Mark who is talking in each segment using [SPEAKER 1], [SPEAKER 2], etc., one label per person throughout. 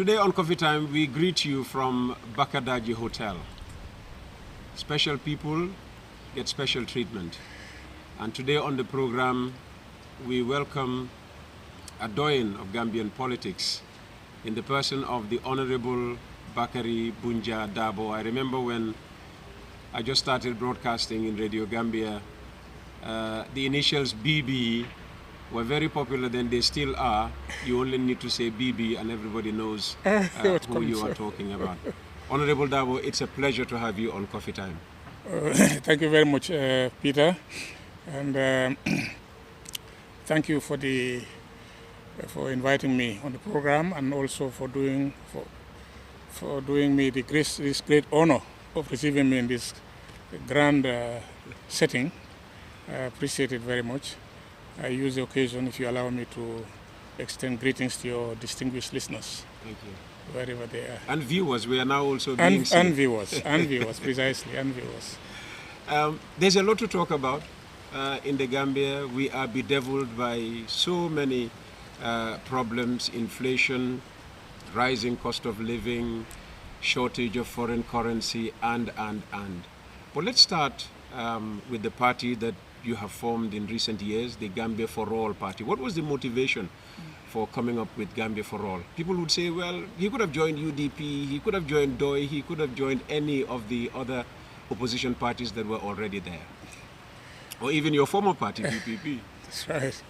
[SPEAKER 1] Today on Coffee Time, we greet you from Bakadaji Hotel. Special people get special treatment. And today on the program, we welcome a doyen of Gambian politics in the person of the Honorable Bakari Bunja Dabo. I remember when I just started broadcasting in Radio Gambia, the initials BB were very popular then, they still are. You only need to say BB and everybody knows who you are talking about. Honorable Dabo, it's a pleasure to have you on Coffee Time.
[SPEAKER 2] Thank you very much, Peter, and thank you for inviting me on the program, and also for doing me this great honor of receiving me in this grand setting. I appreciate it very much. I use the occasion, if you allow me, to extend greetings to your distinguished listeners.
[SPEAKER 1] Thank you.
[SPEAKER 2] Wherever they are.
[SPEAKER 1] And viewers, we are now also being seen.
[SPEAKER 2] And viewers, precisely, and viewers.
[SPEAKER 1] There's a lot to talk about in the Gambia. We are bedeviled by so many problems: inflation, rising cost of living, shortage of foreign currency, and. But let's start with the party that you have formed in recent years, the Gambia for All party. What was the motivation for coming up with Gambia for All? People would say, well, he could have joined UDP, he could have joined DOI, he could have joined any of the other opposition parties that were already there. Or even your former party, PPP.
[SPEAKER 2] That's right.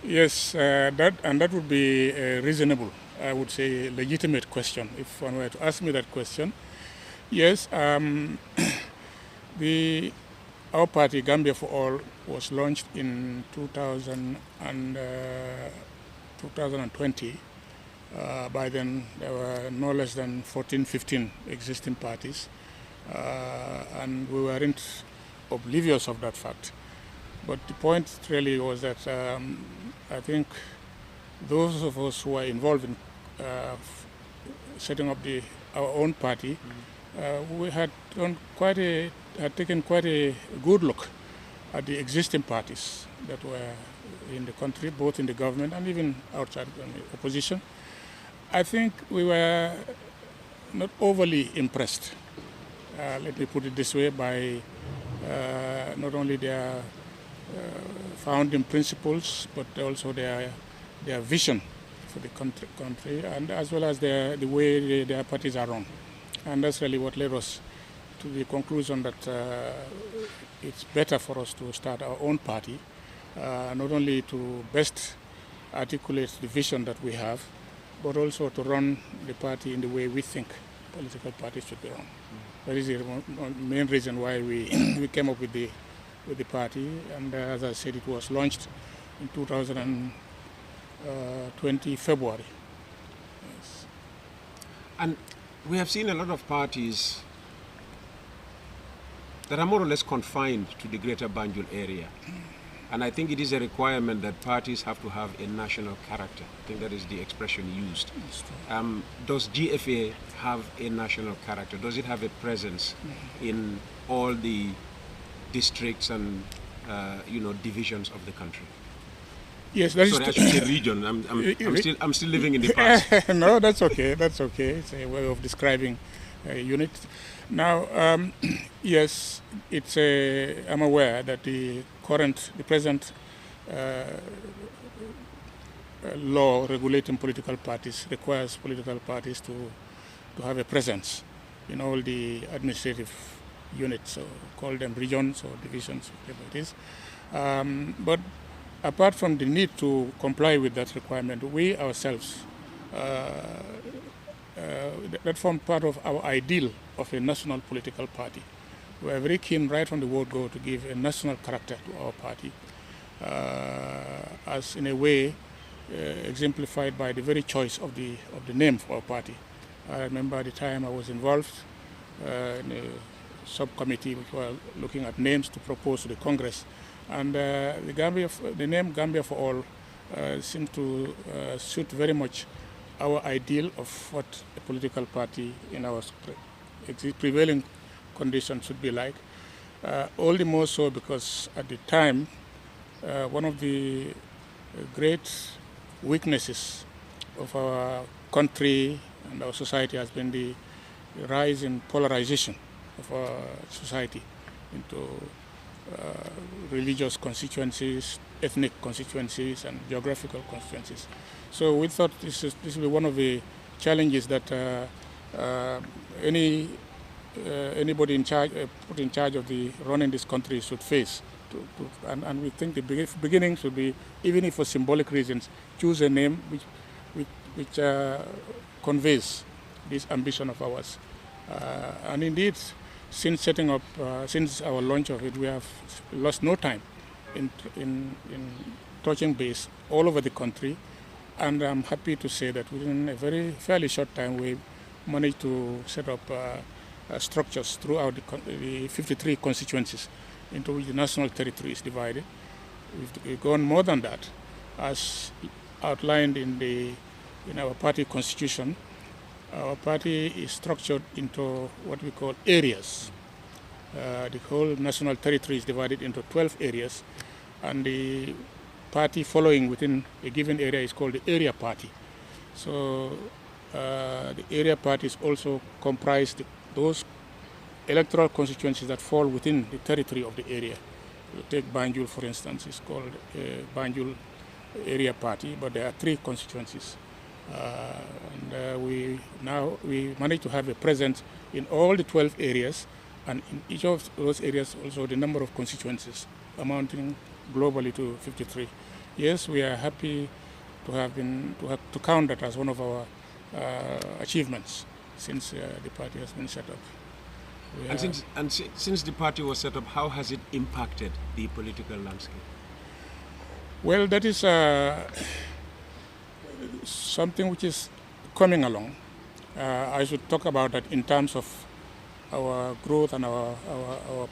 [SPEAKER 2] Yes, that would be a reasonable, I would say, legitimate question, if one were to ask me that question. Yes, our party, Gambia for All, was launched in 2020. By then, there were no less than 14, 15 existing parties, and we weren't oblivious of that fact. But the point really was that I think those of us who were involved in setting up our own party, we had taken quite a good look at the existing parties that were in the country, both in the government and even outside the opposition. I think we were not overly impressed, let me put it this way, by not only their founding principles, but also their vision for the country, and as well as the way their parties are run. And that's really what led us to the conclusion that it's better for us to start our own party, not only to best articulate the vision that we have, but also to run the party in the way we think political parties should be run. That is the main reason why we came up with the party, and as I said, it was launched in 2020 February. Yes.
[SPEAKER 1] And we have seen a lot of parties that are more or less confined to the greater Banjul area. And I think it is a requirement that parties have to have a national character. I think that is the expression used. Does GFA have a national character? Does it have a presence in all the districts and divisions of the country?
[SPEAKER 2] Yes, that is.
[SPEAKER 1] Sorry, I should say region. I'm still living in the past.
[SPEAKER 2] No, that's okay. That's okay. It's a way of describing a unit. Now, yes, I'm aware that the present law regulating political parties requires political parties to have a presence in all the administrative units, so call them regions or divisions, whatever it is. But apart from the need to comply with that requirement, we ourselves, that form part of our ideal of a national political party. We are very keen right from the word go to give a national character to our party, as in a way exemplified by the very choice of the name for our party. I remember at the time I was involved in a subcommittee which were looking at names to propose to the Congress, and the name Gambia for All seemed to suit very much our ideal of what a political party in our prevailing conditions should be like. All the more so because at the time, one of the great weaknesses of our country and our society has been the rise in polarization of our society into religious constituencies, ethnic constituencies, and geographical constituencies. So we thought this will be one of the challenges that anybody in charge, put in charge of the running this country should face. And we think the beginning should be, even if for symbolic reasons, choose a name which conveys this ambition of ours. And indeed, since setting up, since our launch of it, we have lost no time in touching base all over the country. And I'm happy to say that within a fairly short time, we managed to set up structures throughout the 53 constituencies into which the national territory is divided. We've gone more than that, as outlined in our party constitution. Our party is structured into what we call areas. The whole national territory is divided into 12 areas, and the party following within a given area is called the area party. So the area parties also comprise those electoral constituencies that fall within the territory of the area. You take Banjul, for instance, it's called Banjul Area Party, but there are 3 constituencies. We managed to have a presence in all the 12 areas, and in each of those areas also the number of constituencies amounting globally to 53. Yes, we are happy to count that as one of our achievements since the party has been set up.
[SPEAKER 1] Since the party was set up, how has it impacted the political landscape?
[SPEAKER 2] Well, that is something which is coming along. I should talk about that in terms of our growth and our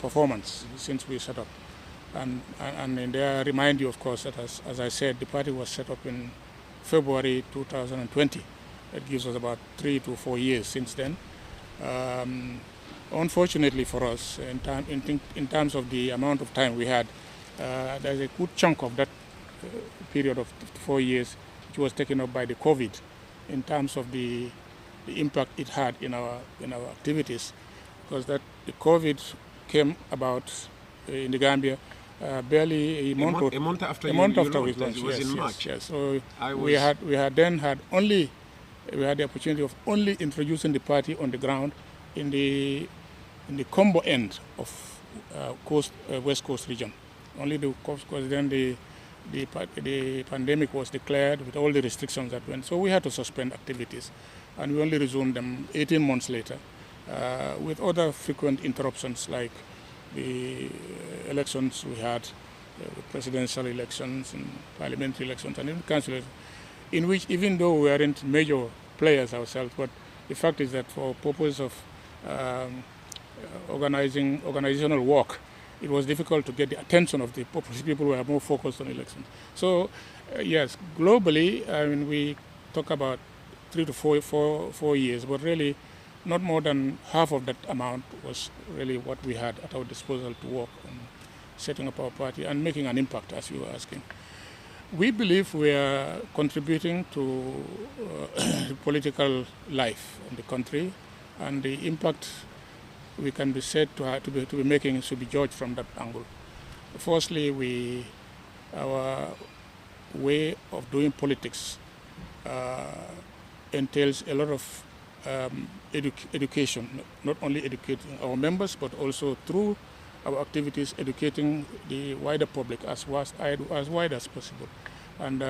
[SPEAKER 2] performance since we set up. And there I remind you, of course, that as I said, the party was set up in February 2020. It gives us about 3 to 4 years since then. Unfortunately for us, in terms of the amount of time we had, there's a good chunk of that period of 4 years which was taken up by the COVID in terms of the impact it had in our activities, because the COVID came about in the Gambia barely a month after we launched.
[SPEAKER 1] It was in March.
[SPEAKER 2] Yes. So we had the opportunity of only introducing the party on the ground in the combo end of West Coast region. Only the coast, because then the pandemic was declared with all the restrictions that went. So we had to suspend activities, and we only resumed them 18 months later, with other frequent interruptions like the elections we had, presidential elections and parliamentary elections and even council elections, in which, even though we aren't major players ourselves, but the fact is that for purpose of organizational work, it was difficult to get the attention of the people who are more focused on elections. So, yes, globally, I mean, we talk about 3 to 4 years, but really not more than half of that amount was really what we had at our disposal to work on setting up our party and making an impact, as you were asking. We believe we are contributing to political life in the country, and the impact we can be said to be making should be judged from that angle. Firstly, our way of doing politics entails a lot of education, not only educating our members, but also through our activities educating the wider public as wide as possible. And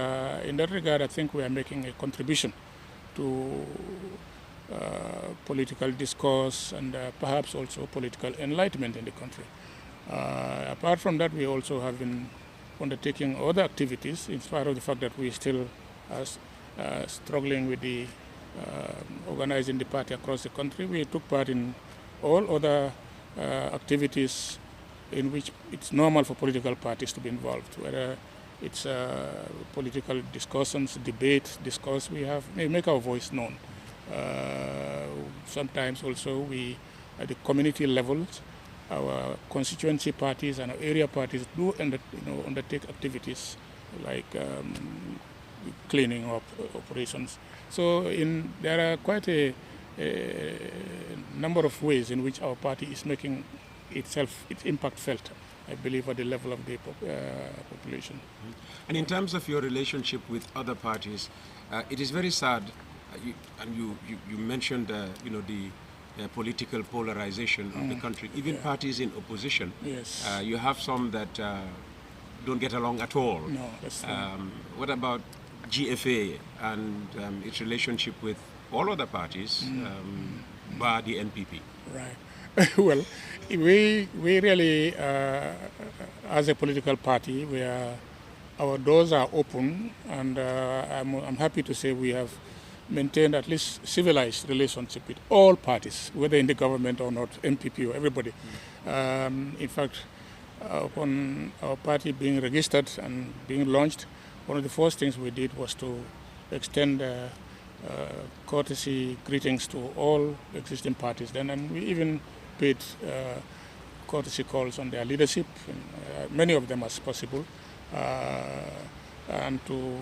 [SPEAKER 2] in that regard, I think we are making a contribution to political discourse and perhaps also political enlightenment in the country. Apart from that, we also have been undertaking other activities in spite of the fact that we still are struggling with the organizing the party across the country. We took part in all other activities in which it's normal for political parties to be involved, whether it's political discussions, debate, discourse. We make our voice known. Sometimes also we, at the community levels, our constituency parties and our area parties do undertake activities like cleaning up operations. So there are quite a number of ways in which our party is making its impact felt, I believe, at the level of the population.
[SPEAKER 1] And in terms of your relationship with other parties, it is very sad, you mentioned, the political polarization of the country. Even parties in opposition,
[SPEAKER 2] yes.
[SPEAKER 1] You have some that don't get along at all.
[SPEAKER 2] No, that's
[SPEAKER 1] what about GFA and its relationship with all other parties, bar the NPP?
[SPEAKER 2] Right. Well, we really, as a political party, our doors are open, and I'm happy to say we have maintained at least civilized relationship with all parties, whether in the government or not, MPP or everybody. In fact, upon our party being registered and being launched, one of the first things we did was to extend courtesy greetings to all existing parties then, and we even paid courtesy calls on their leadership, many of them as possible, and to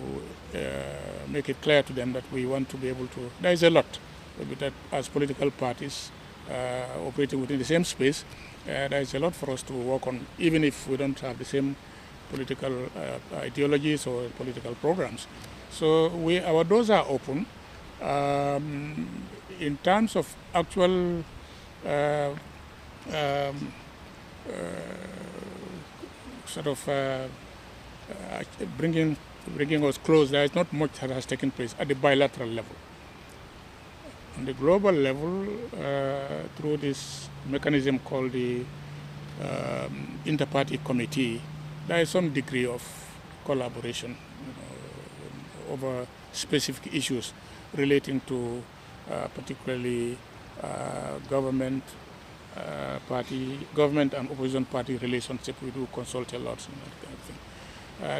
[SPEAKER 2] make it clear to them that we want to be able to, there is a lot that as political parties operating within the same space, there is a lot for us to work on, even if we don't have the same political ideologies or political programs. So our doors are open. In terms of actual sort of bringing us close, there is not much that has taken place at the bilateral level. On the global level, through this mechanism called the Inter-Party Committee, there is some degree of collaboration over specific issues relating to particularly government and opposition party relationship. We do consult a lot on that kind of thing.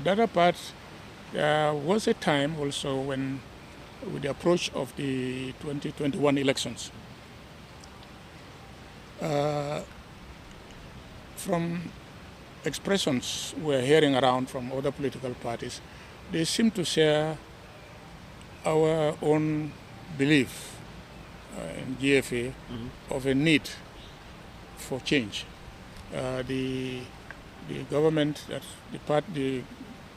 [SPEAKER 2] The other part, there was a time also when, with the approach of the 2021 elections, from expressions we're hearing around from other political parties, they seem to share our own belief in GFA of a need for change. The government, the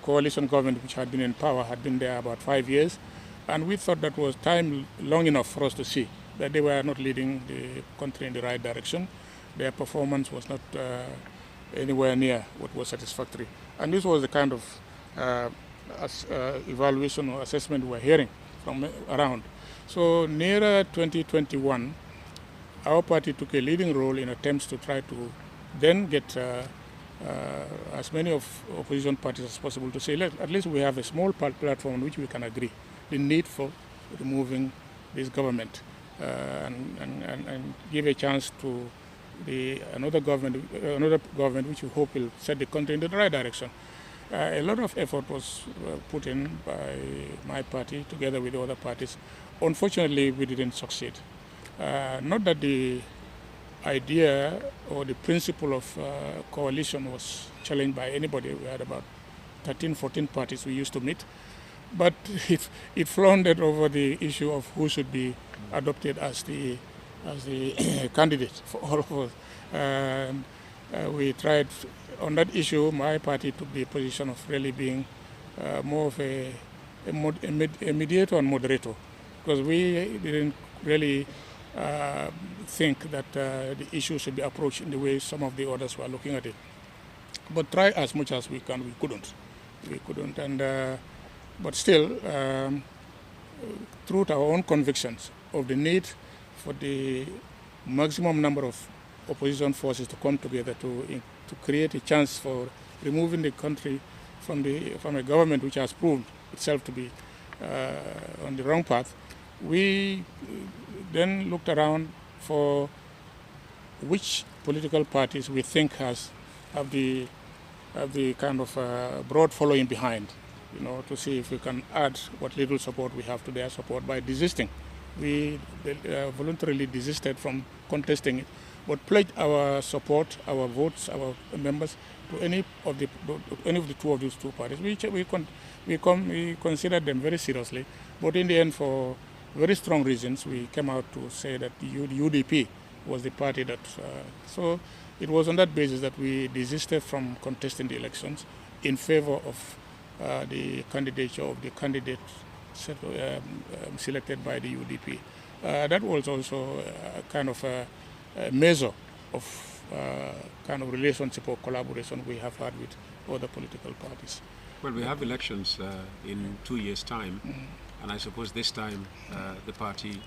[SPEAKER 2] coalition government which had been in power had been there about 5 years, and we thought that was time long enough for us to see that they were not leading the country in the right direction. Their performance was not anywhere near what was satisfactory. And this was the kind of evaluation or assessment we were hearing from around. So nearer 2021, our party took a leading role in attempts to try to then get as many of opposition parties as possible to say, at least we have a small platform on which we can agree the need for removing this government and give a chance to another government which we hope will set the country in the right direction. A lot of effort was put in by my party together with the other parties. Unfortunately, we didn't succeed. Not that the idea or the principle of coalition was challenged by anybody. We had about 13, 14 parties we used to meet, but it floundered over the issue of who should be adopted as the candidate for all of us. We tried on that issue. My party took the position of really being more of a mediator and moderator, because we didn't really think that the issue should be approached in the way some of the others were looking at it. But try as much as we can, we couldn't. And but still, through our own convictions of the need for the maximum number of opposition forces to come together to create a chance for removing the country from a government which has proved itself to be on the wrong path, we then looked around for which political parties we think have the kind of broad following behind, to see if we can add what little support we have to their support by desisting. We voluntarily desisted from contesting it but pledge our support, our votes, our members to any of the two of these two parties. We consider them very seriously, but in the end, for very strong reasons, we came out to say that the UDP was the party that. So it was on that basis that we desisted from contesting the elections in favor of the candidature of the candidate selected by the UDP. That was also kind of a measure of kind of relationship or collaboration we have had with other political parties.
[SPEAKER 1] Well, we have elections in 2 years' time, and I suppose this time the party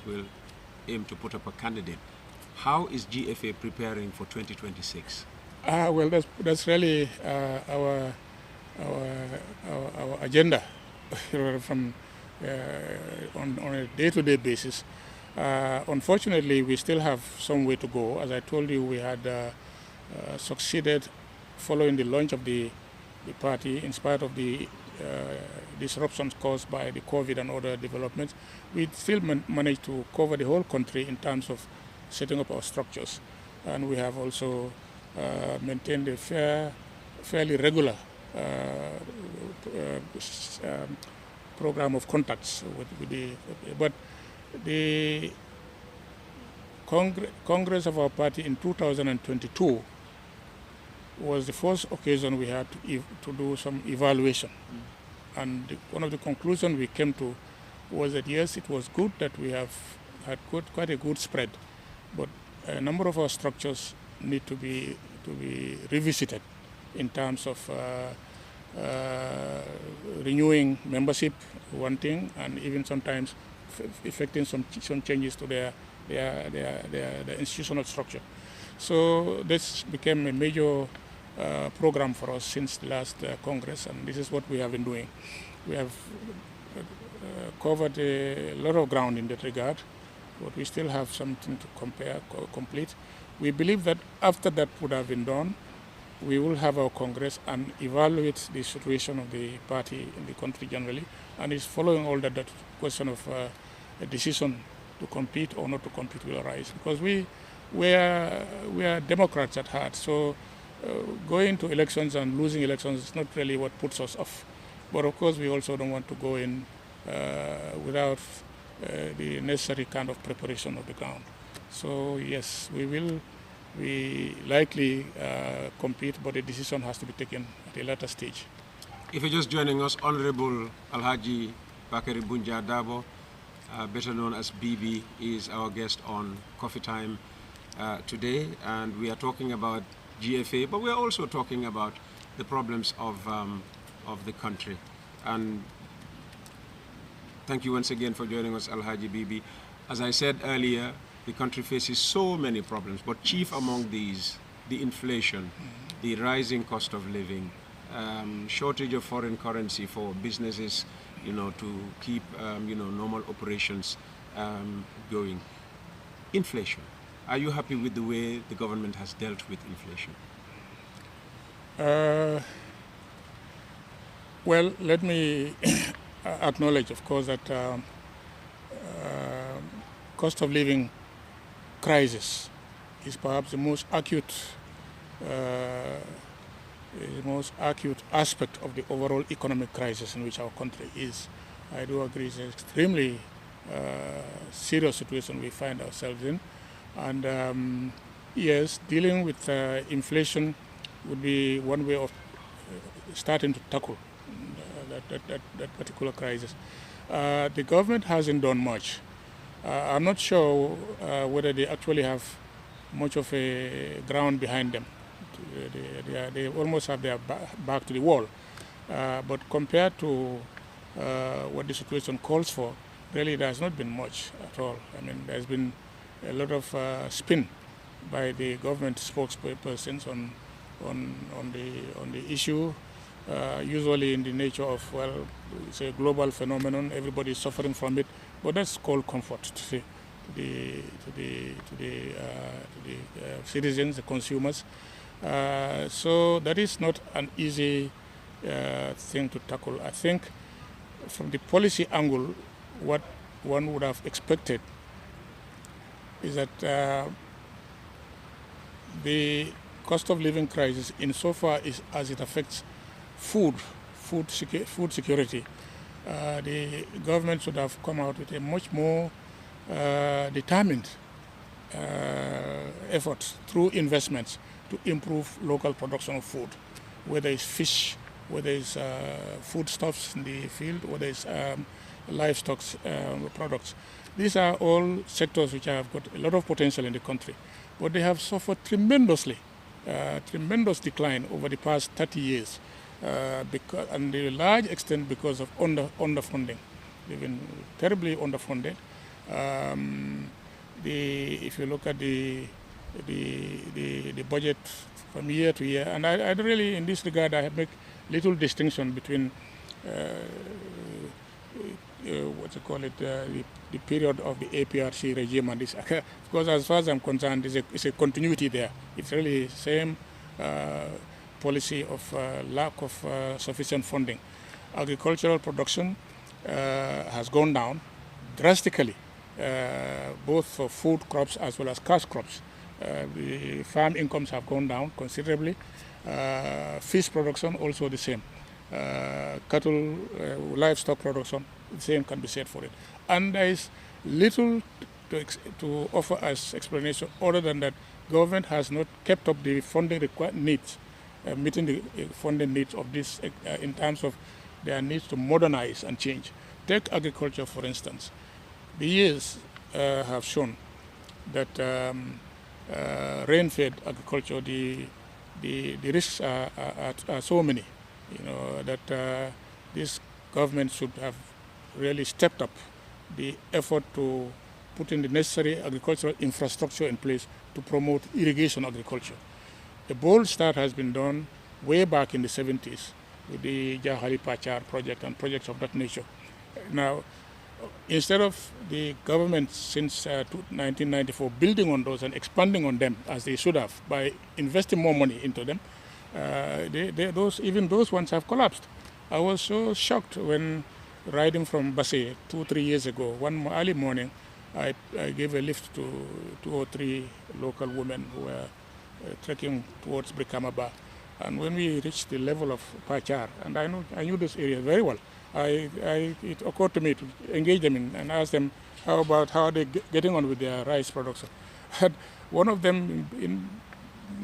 [SPEAKER 1] will aim to put up a candidate. How is GFA preparing for 2026?
[SPEAKER 2] Well, that's really our agenda from on a day-to-day basis. Unfortunately, we still have some way to go. As I told you, we had succeeded following the launch of the party, in spite of the disruptions caused by the COVID and other developments. We still managed to cover the whole country in terms of setting up our structures. And we have also maintained a fairly regular program of contacts with the, but the Congress of our party in 2022 was the first occasion we had to do some evaluation. And one of the conclusions we came to was that yes, it was good that we have had quite a good spread, but a number of our structures need to be revisited in terms of renewing membership, one thing, and even sometimes effecting some changes to their institutional structure. So this became a major program for us since the last Congress, and this is what we have been doing. We have covered a lot of ground in that regard, but we still have something to complete. We believe that after that would have been done, we will have our Congress and evaluate the situation of the party in the country generally, and it's following all that question of a decision to compete or not to compete will arise, because we are Democrats at heart. So going to elections and losing elections is not really what puts us off. But of course, we also don't want to go in without the necessary kind of preparation of the ground. So yes, we likely compete, but the decision has to be taken at a later stage.
[SPEAKER 1] If you're just joining us, Honorable Alhaji Bakari Bunja Dabo, better known as BB, is our guest on Coffee Time today, and we are talking about GFA, but we are also talking about the problems of the country. And thank you once again for joining us, Alhaji BB. As I said earlier, the country faces so many problems, but chief among these, the inflation, the rising cost of living, shortage of foreign currency for businesses, to keep, normal operations going. Inflation. Are you happy with the way the government has dealt with inflation?
[SPEAKER 2] Well, let me acknowledge, of course, that cost of living crisis is perhaps the most acute aspect of the overall economic crisis in which our country is. I do agree it's an extremely serious situation we find ourselves in. And yes, dealing with inflation would be one way of starting to tackle that particular crisis. The government hasn't done much. I'm not sure whether they actually have much of a ground behind them. They almost have their back to the wall. But compared to what the situation calls for, really there has not been much at all. I mean, there's been a lot of spin by the government spokespersons on the issue, usually in the nature of, well, it's a global phenomenon, everybody is suffering from it, but that's called comfort to the citizens, the consumers. So that is not an easy thing to tackle. I think from the policy angle, what one would have expected is that the cost of living crisis, insofar as it affects food security, the government should have come out with a much more determined effort through investments to improve local production of food, whether it's fish, whether it's foodstuffs in the field, whether it's livestock products. These are all sectors which have got a lot of potential in the country, but they have suffered tremendously, tremendous decline over the past 30 years, and to a large extent because of underfunding. They've been terribly underfunded. If you look at the budget from year to year, and I really, in this regard, I make little distinction between the period of the APRC regime and this, because as far as I'm concerned, it's a continuity there. It's really the same policy of lack of sufficient funding. Agricultural production has gone down drastically, both for food crops as well as cash crops. The farm incomes have gone down considerably. Fish production also the same. Cattle, livestock production, the same can be said for it. And there is little to offer as explanation other than that government has not kept up the funding needs, meeting the funding needs of this in terms of their needs to modernize and change. Take agriculture, for instance. The years have shown that rain-fed agriculture, the risks are so many, that this government should have really stepped up the effort to put in the necessary agricultural infrastructure in place to promote irrigation agriculture. A bold start has been done way back in the 70s with the Jahali Pachar project and projects of that nature. Now, instead of the government since 1994 building on those and expanding on them as they should have by investing more money into them, even those ones have collapsed. I was so shocked when riding from Basse 2-3 years ago. One early morning, I gave a lift to 2 or 3 local women who were trekking towards Brikamaba. And when we reached the level of Pachar, and I knew this area very well, it occurred to me to engage them and ask them how are they getting on with their rice production. And one of them, in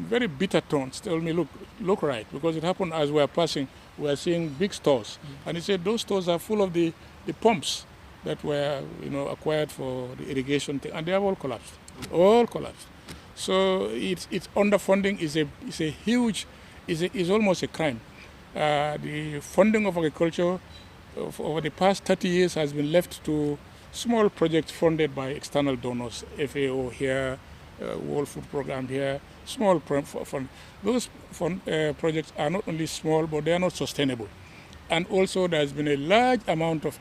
[SPEAKER 2] very bitter tones, told me, look right, because it happened as we were passing, we were seeing big stores. And he said those stores are full of the pumps that were acquired for the irrigation thing, and they have all collapsed. All collapsed. So it's underfunding is almost a crime. The funding of agriculture over the past 30 years has been left to small projects funded by external donors, FAO here, World Food Program here, small fund. Those projects are not only small, but they are not sustainable. And also there has been a large amount of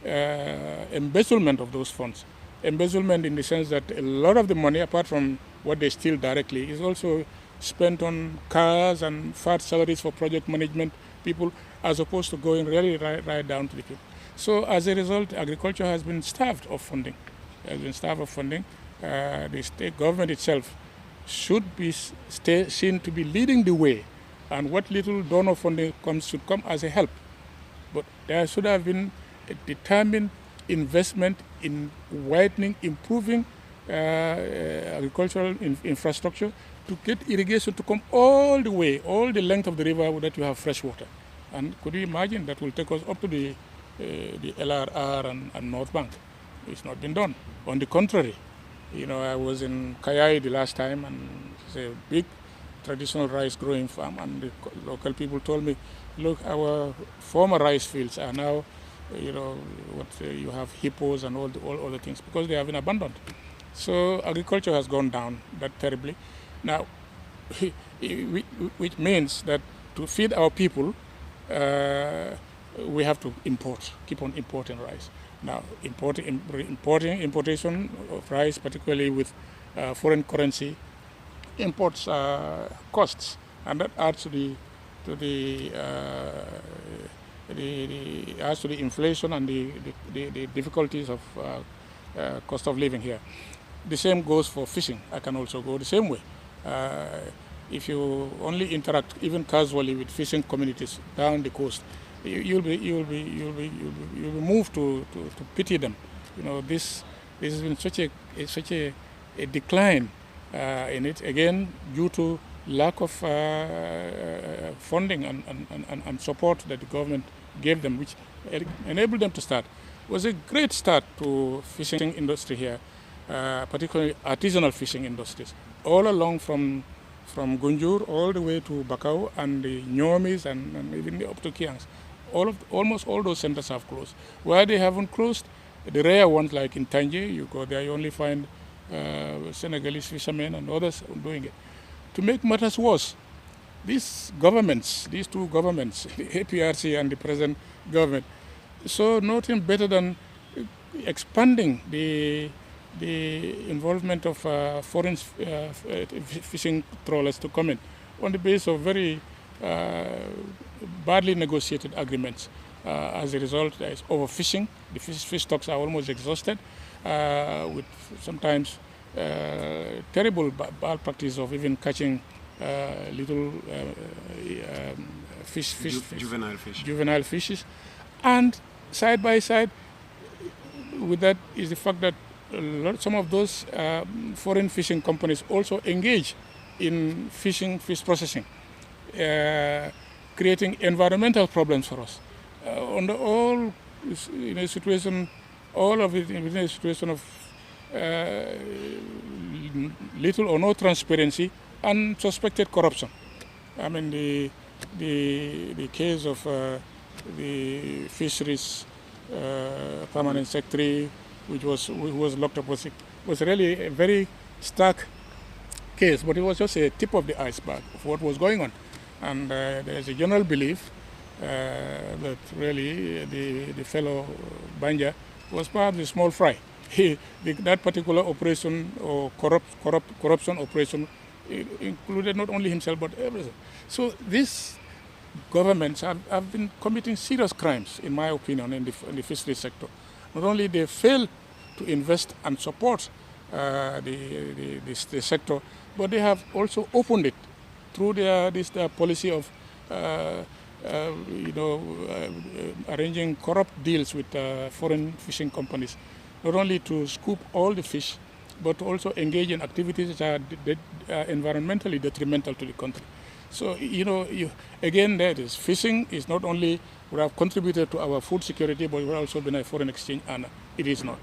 [SPEAKER 2] embezzlement of those funds. Embezzlement in the sense that a lot of the money, apart from what they steal directly, is also spent on cars and fat salaries for project management people, as opposed to going really right down to the people. So as a result, agriculture has been starved of funding. The state government itself should be seen to be leading the way, and what little donor funding comes should come as a help. But there should have been a determined investment in widening, improving agricultural infrastructure to get irrigation to come all the way, all the length of the river that you have fresh water. And could you imagine that will take us up to the LRR and North Bank? It's not been done. On the contrary, I was in Kayai the last time, and it's a big traditional rice growing farm, and the local people told me, look, our former rice fields are now, you have hippos and all the things, because they have been abandoned. So agriculture has gone down that terribly. Now, which means that to feed our people, we have to keep on importing rice. Now, importation of rice, particularly with foreign currency, imports costs, and that adds to the inflation and the difficulties of cost of living here. The same goes for fishing. I can also go the same way. If you only interact even casually with fishing communities down the coast, you'll be moved to pity them. You know, this has been such a decline in it, again due to lack of funding and support that the government gave them, which enabled them to start. It was a great start to fishing industry here, particularly artisanal fishing industries, all along from Gunjur all the way to Bakau and the Nyomis and even up to Kiangs. Almost all those centers have closed. Where they haven't closed, the rare ones like in Tanje, you go there, you only find Senegalese fishermen and others doing it. To make matters worse, these two governments, the APRC and the present government, saw nothing better than expanding the involvement of foreign fishing trawlers to come in on the basis of very badly negotiated agreements. As a result, there is overfishing. The fish stocks are almost exhausted, with sometimes terrible bad practice of even catching little juvenile fishes. And side by side with that is the fact that some of those foreign fishing companies also engage in fish processing, creating environmental problems for us. Under all, in a situation, all of it in a situation of little or no transparency and suspected corruption. I mean, the case of the fisheries permanent secretary, who was locked up, was really a very stark case, but it was just a tip of the iceberg of what was going on. And there's a general belief that really the fellow Banja was perhaps a small fry. That particular operation or corruption operation included not only himself but everything. So these governments have been committing serious crimes, in my opinion, in the fisheries sector. Not only they failed to invest and support the sector, but they have also opened it through their policy of arranging corrupt deals with foreign fishing companies, not only to scoop all the fish, but also engage in activities that are environmentally detrimental to the country. So, again, that is, fishing is not only would have contributed to our food security, but it would also been a foreign exchange earner. It is not.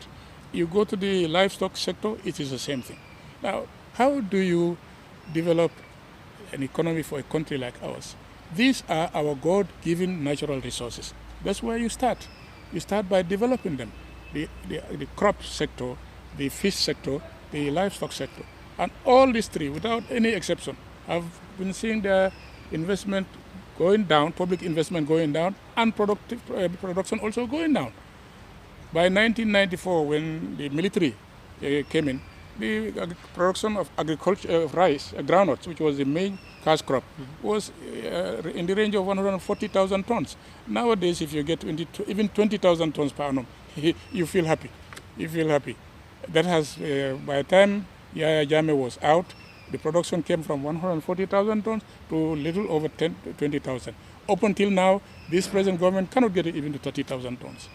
[SPEAKER 2] You go to the livestock sector, it is the same thing. Now, how do you develop an economy for a country like ours? These are our God-given natural resources. That's where you start. You start by developing them. The crop sector, the fish sector, the livestock sector. And all these three, without any exception, have been seeing their investment going down, public investment going down, and production also going down. By 1994, when the military came in, the production of agriculture, rice, groundnuts, which was the main cash crop, was in the range of 140,000 tons. Nowadays, if you get even 20,000 tons per annum, you feel happy. You feel happy. That has, by the time Yahya Jammeh was out, the production came from 140,000 tons to little over 20,000. Up until now, this present government cannot get it even to 30,000 tons.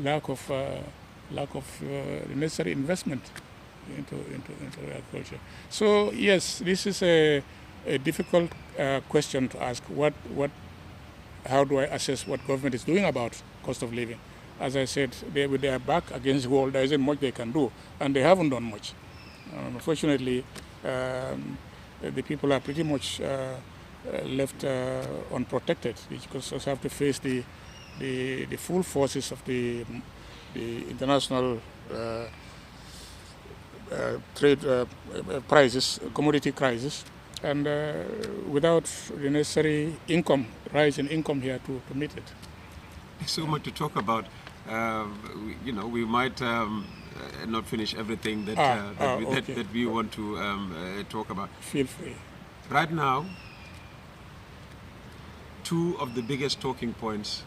[SPEAKER 2] Lack of the necessary investment into agriculture. So yes, this is a difficult question to ask. How do I assess what government is doing about cost of living? As I said, with their back against the wall, there isn't much they can do, and they haven't done much. Unfortunately, the people are pretty much left unprotected, because they have to face the full forces of the international trade crisis, commodity crisis, and without the necessary rise in income here to meet it.
[SPEAKER 1] So much to talk about. We might not finish everything that we want to talk about.
[SPEAKER 2] Feel free.
[SPEAKER 1] Right now, two of the biggest talking points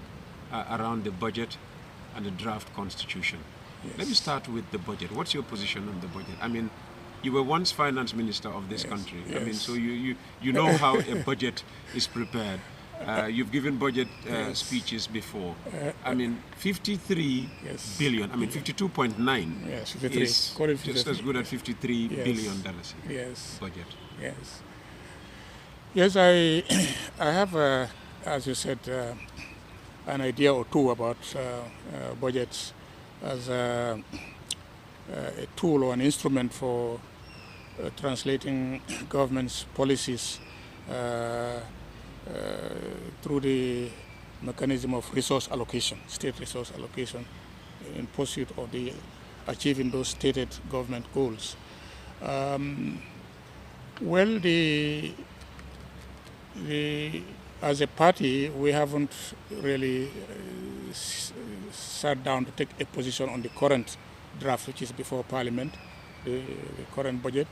[SPEAKER 1] are around the budget and the draft constitution. Yes. Let me start with the budget. What's your position on the budget? I mean, You were once finance minister of this
[SPEAKER 2] Yes,
[SPEAKER 1] country.
[SPEAKER 2] yes.
[SPEAKER 1] I mean, so you know how a budget is prepared. You've given budget
[SPEAKER 2] Yes.
[SPEAKER 1] speeches before. I mean, 53
[SPEAKER 2] Yes.
[SPEAKER 1] billion. I mean, 52.9
[SPEAKER 2] Yes, 53.
[SPEAKER 1] is
[SPEAKER 2] Call it
[SPEAKER 1] just as
[SPEAKER 2] 53.
[SPEAKER 1] good as 53
[SPEAKER 2] Yes.
[SPEAKER 1] billion dollars
[SPEAKER 2] Yes.
[SPEAKER 1] budget.
[SPEAKER 2] Yes. Yes, I have, as you said, an idea or two about budgets as a tool or an instrument for translating government's policies through the mechanism of resource allocation, state resource allocation, in pursuit of the achieving those stated government goals. Well, as a party, we haven't really sat down to take a position on the current draft, which is before Parliament, the current budget.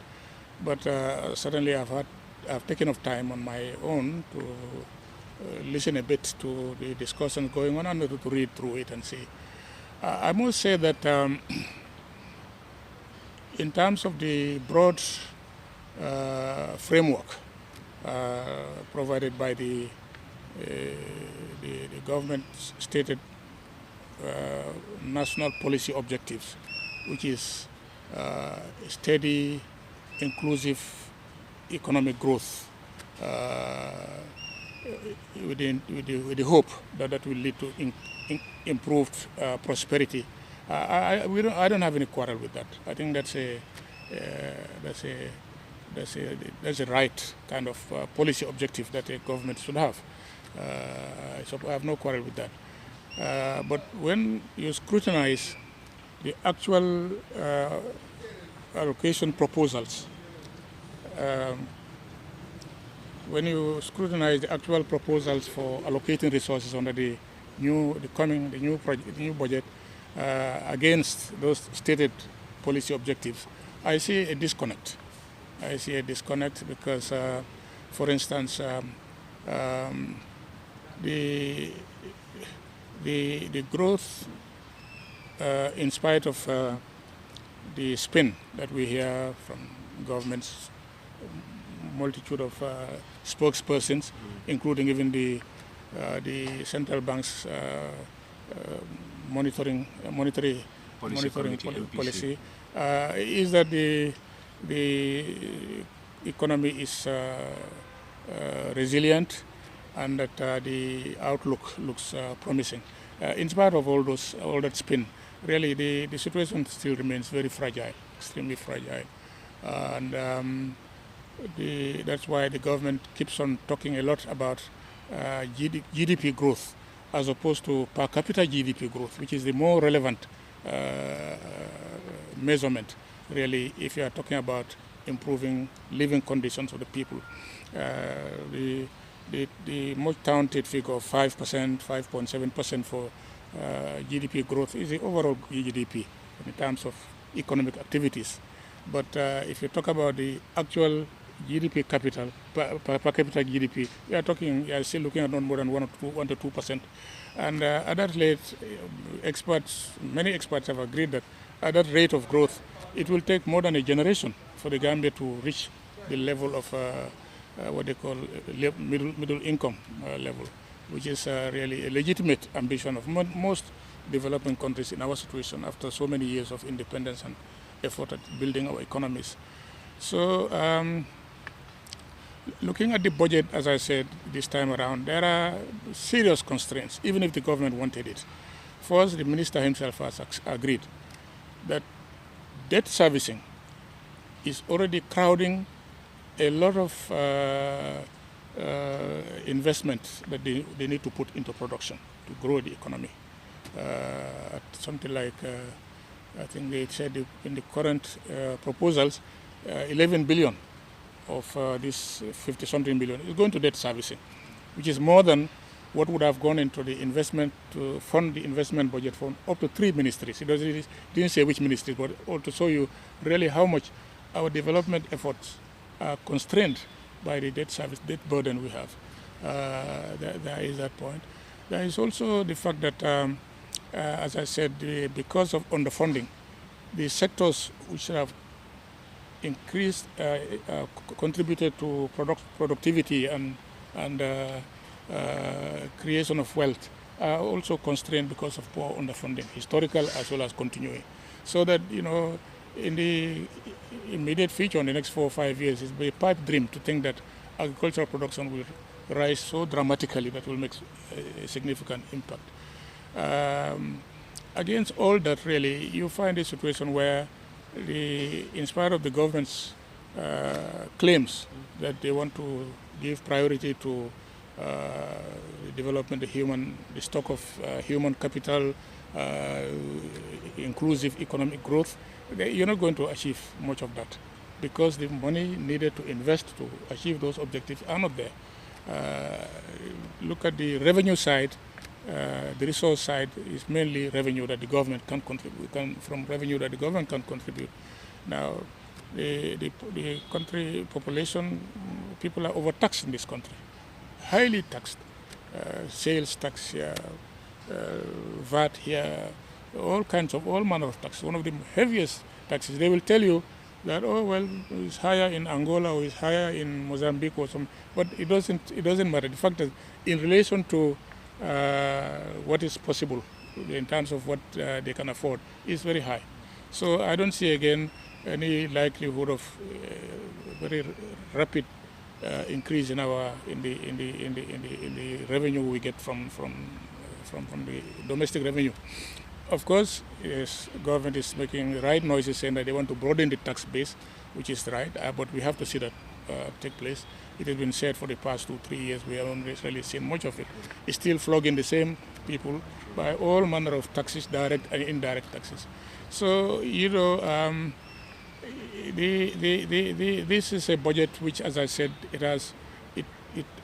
[SPEAKER 2] But certainly, I've taken up time on my own to listen a bit to the discussions going on and to read through it and see. I must say that in terms of the broad framework provided by the government stated national policy objectives, which is steady, inclusive economic growth, with the hope that that will lead to improved prosperity. I don't have any quarrel with that. I think that's a right kind of policy objective that a government should have. So I have no quarrel with that. But when you scrutinize the actual allocation proposals, when you scrutinize the actual proposals for allocating resources under the new budget against those stated policy objectives, I see a disconnect. I see a disconnect because, for instance, the growth, in spite of the spin that we hear from governments, multitude of spokespersons, including even the central bank's monetary policy, is that the economy is resilient and that the outlook looks promising. In spite of all that spin, really the situation still remains very fragile, extremely fragile, and that's why the government keeps on talking a lot about GDP growth as opposed to per capita GDP growth, which is the more relevant measurement, really, if you are talking about improving living conditions of the people. The most taunted figure of 5%, 5.7% for GDP growth is the overall GDP in terms of economic activities. But if you talk about the actual GDP capital, per capita GDP, you are still looking at not more than 1 to 2%. And at that rate, many experts have agreed that at that rate of growth, it will take more than a generation for the Gambia to reach the level of what they call middle income level, which is really a legitimate ambition of most developing countries in our situation after so many years of independence and effort at building our economies. So looking at the budget, as I said, this time around, there are serious constraints, even if the government wanted it. First, the minister himself has agreed that debt servicing is already crowding a lot of investments that they need to put into production to grow the economy. Something like, I think they said in the current proposals, 11 billion of this 50-something billion is going to debt servicing, which is more than what would have gone into the investment to fund the investment budget for up to 3 ministries. It didn't say which ministries, but all to show you really how much our development efforts are constrained by the debt burden we have. There is that point. There is also the fact that, as I said, because of underfunding, the sectors which have increased, contributed to productivity and creation of wealth are also constrained because of poor underfunding, historical as well as continuing. So that, you know, in the immediate future, in the next 4 or 5 years, it's a pipe dream to think that agricultural production will rise so dramatically that will make a significant impact. Against all that, really, you find a situation where, in spite of the government's claims that they want to give priority to development, the stock of human capital, inclusive economic growth, you're not going to achieve much of that because the money needed to invest to achieve those objectives are not there. Look at the revenue side. The resource side is mainly revenue that the government can contribute. From revenue that the government can contribute. Now, the country population, people are overtaxed in this country, highly taxed. Sales tax here, VAT here, all manner of tax. One of the heaviest taxes. They will tell you that, oh well, it's higher in Angola or it's higher in Mozambique or something, but it doesn't matter. The fact that in relation to what is possible in terms of what they can afford is very high. So I don't see again any likelihood of very rapid increase in the revenue we get from the domestic revenue. Of course, yes, government is making the right noises saying that they want to broaden the tax base, which is right, but we have to see that take place. It has been said for the past 2-3 years, we haven't really seen much of it. It's still flogging the same people by all manner of taxes, direct and indirect taxes. So, you know, this is a budget which, as I said, it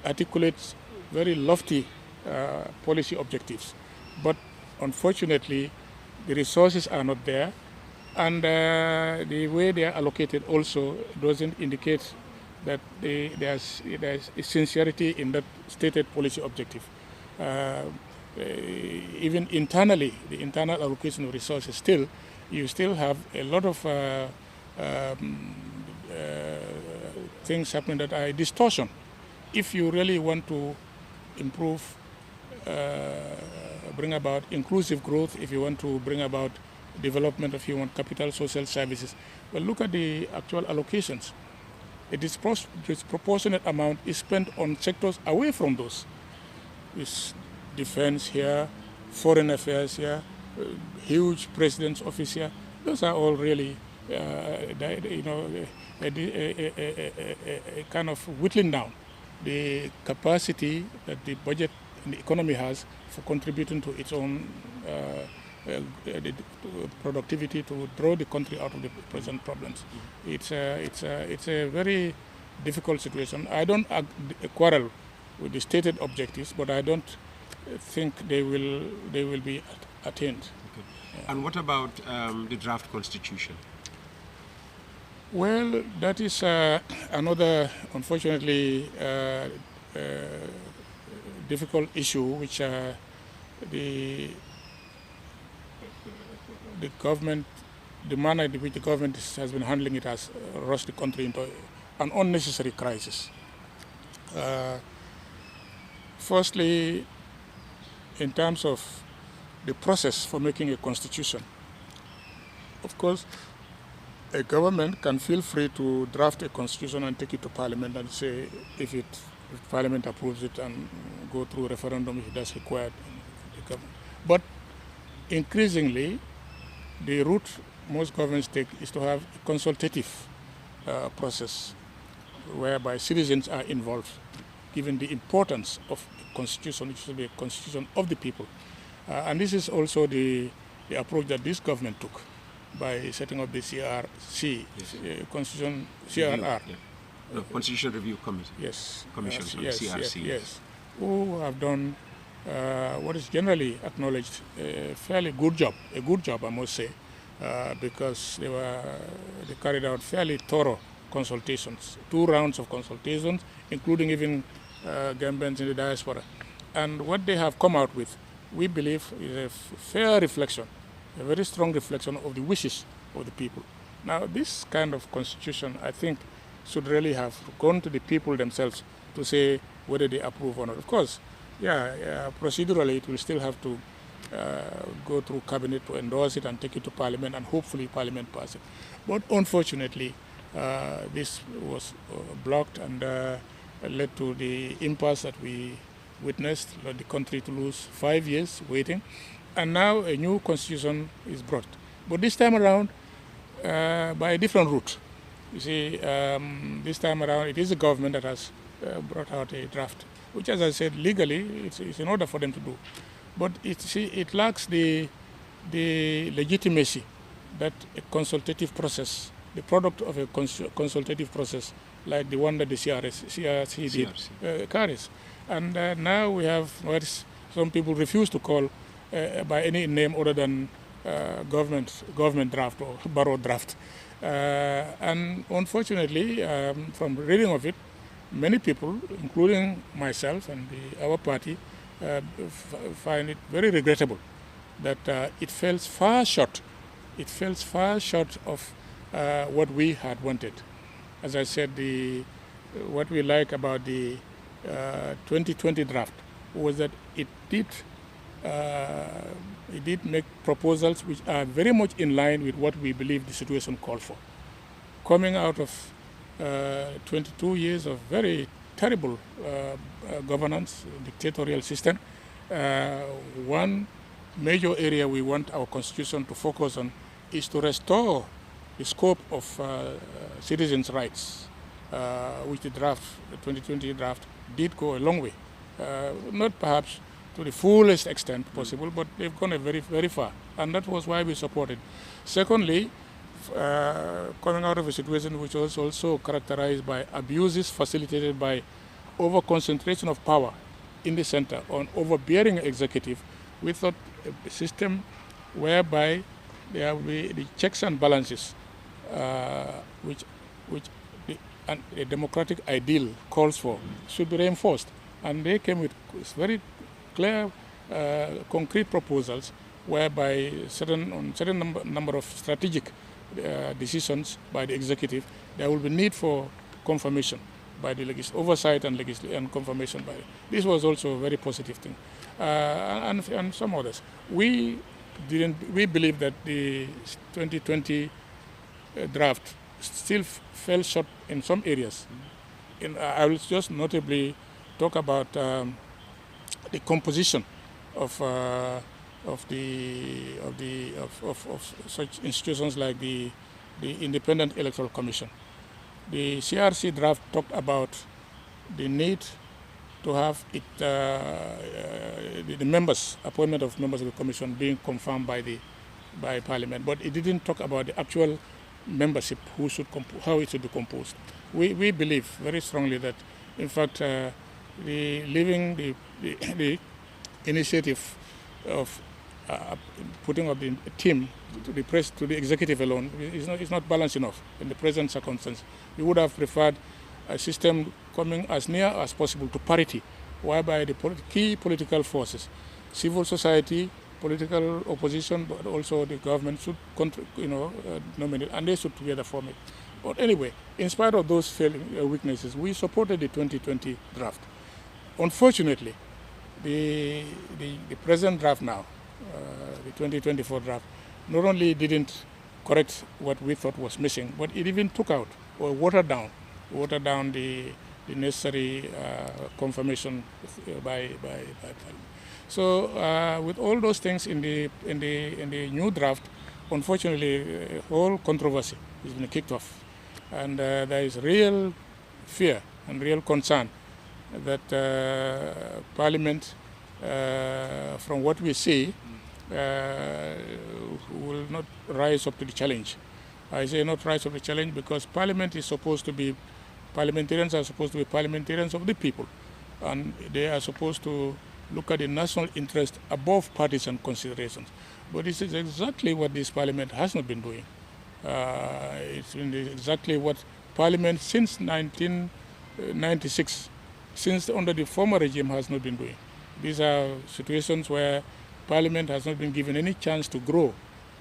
[SPEAKER 2] articulates very lofty policy objectives, but unfortunately, the resources are not there, and the way they are allocated also doesn't indicate that there's a sincerity in that stated policy objective. Even internally, the internal allocation of resources, you still have a lot of things happening that are a distortion. If you really want to improve, bring about inclusive growth, if you want to bring about development of human capital, social services, well, look at the actual allocations. A disproportionate amount is spent on sectors away from those. It's defense here, foreign affairs here, huge president's office here. Those are all really, you know, a kind of whittling down the capacity that the budget and the economy has for contributing to its own productivity to draw the country out of the present problems. It's a very difficult situation. I don't quarrel with the stated objectives, but I don't think they will be attained.
[SPEAKER 1] Okay. Yeah. And what about the draft constitution?
[SPEAKER 2] Well, that is another, unfortunately, difficult issue which the government, the manner in which the government has been handling it has rushed the country into an unnecessary crisis. Firstly, in terms of the process for making a constitution, of course, a government can feel free to draft a constitution and take it to parliament and say if parliament approves it and go through referendum if that's required. But increasingly, the route most governments take is to have a consultative process whereby citizens are involved, given the importance of a constitution. It should be a constitution of the people. And this is also the approach that this government took by setting up the CRC, yes. Constitution, CRR. Yeah.
[SPEAKER 1] The Constitution Review Committee.
[SPEAKER 2] Yes.
[SPEAKER 1] Commission,
[SPEAKER 2] yes,
[SPEAKER 1] CRC.
[SPEAKER 2] Yes. Who have done what is generally acknowledged a fairly good job, I must say, because they carried out fairly thorough consultations, 2 rounds of consultations, including even Gambians in the diaspora. And what they have come out with, we believe, is a fair reflection, a very strong reflection of the wishes of the people. Now, this kind of constitution, I think, should really have gone to the people themselves to say whether they approve or not. Of course, procedurally, it will still have to go through cabinet to endorse it and take it to parliament, and hopefully parliament pass it. But unfortunately, this was blocked and led to the impasse that we witnessed, led the country to lose 5 years waiting, and now a new constitution is brought. But this time around, by a different route. You see, this time around, it is the government that has brought out a draft, which, as I said, legally, it's in order for them to do. But it lacks the legitimacy that a consultative process, the product of a consultative process like the one that the CRC did, carries. And now we have what some people refuse to call by any name other than government draft or borrowed draft. And unfortunately, from reading of it, many people, including myself and our party, find it very regrettable that it falls far short. It falls far short of what we had wanted. As I said, what we like about the 2020 draft was that it did make proposals which are very much in line with what we believe the situation called for. Coming out of 22 years of very terrible governance, dictatorial system, one major area we want our constitution to focus on is to restore the scope of citizens' rights, which the 2020 draft did go a long way. Not perhaps to the fullest extent possible, but they've gone very, very far. And that was why we supported. Secondly, coming out of a situation which was also characterized by abuses facilitated by over-concentration of power in the center on overbearing executive, we thought a system whereby there will be the checks and balances which a democratic ideal calls for should be reinforced. And they came with very clear, concrete proposals whereby certain number of strategic decisions by the executive, there will be need for confirmation by the oversight and confirmation by. This was also a very positive thing, and some others. We believe that the 2020 draft still fell short in some areas. I will just notably talk about the composition of such institutions like the Independent Electoral Commission. The CRC draft talked about the need to have the members, appointment of members of the commission being confirmed by Parliament, but it didn't talk about the actual membership, how it should be composed. We believe very strongly that, in fact, leaving the initiative of putting up the team to the executive alone is not balanced enough in the present circumstance. We would have preferred a system coming as near as possible to parity, whereby the key political forces, civil society, political opposition, but also the government should nominate, and they should together form it. But anyway, in spite of those weaknesses, we supported the 2020 draft. Unfortunately, the present draft now, the 2024 draft, not only didn't correct what we thought was missing, but it even took out or watered down the necessary confirmation by Parliament. So with all those things in the new draft, unfortunately, a whole controversy has been kicked off, and there is real fear and real concern that Parliament, from what we see, will not rise up to the challenge. I say not rise up to the challenge because parliamentarians are supposed to be parliamentarians of the people, and they are supposed to look at the national interest above partisan considerations. But this is exactly what this parliament has not been doing. It's been exactly what Parliament since 1996, since under the former regime, has not been doing. These are situations where Parliament has not been given any chance to grow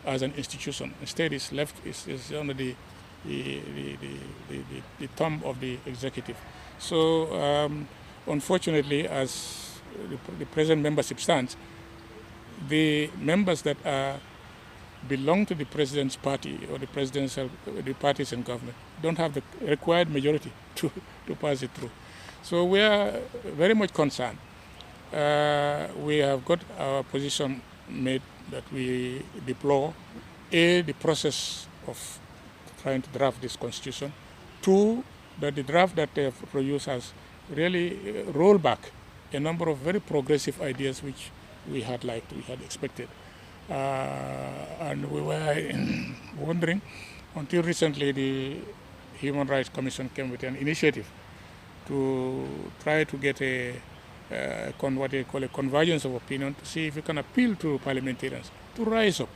[SPEAKER 2] as an institution. Instead, it's left is under the thumb of the executive. So unfortunately, as the present membership stands, the members that belong to the president's party or the parties in government don't have the required majority to pass it through. So we are very much concerned. We have got our position made that we deplore the process of trying to draft this constitution. Two, that the draft that they have produced has really rolled back a number of very progressive ideas which we had expected. And we were wondering, until recently the Human Rights Commission came with an initiative to try to get what they call a convergence of opinion, to see if we can appeal to parliamentarians to rise up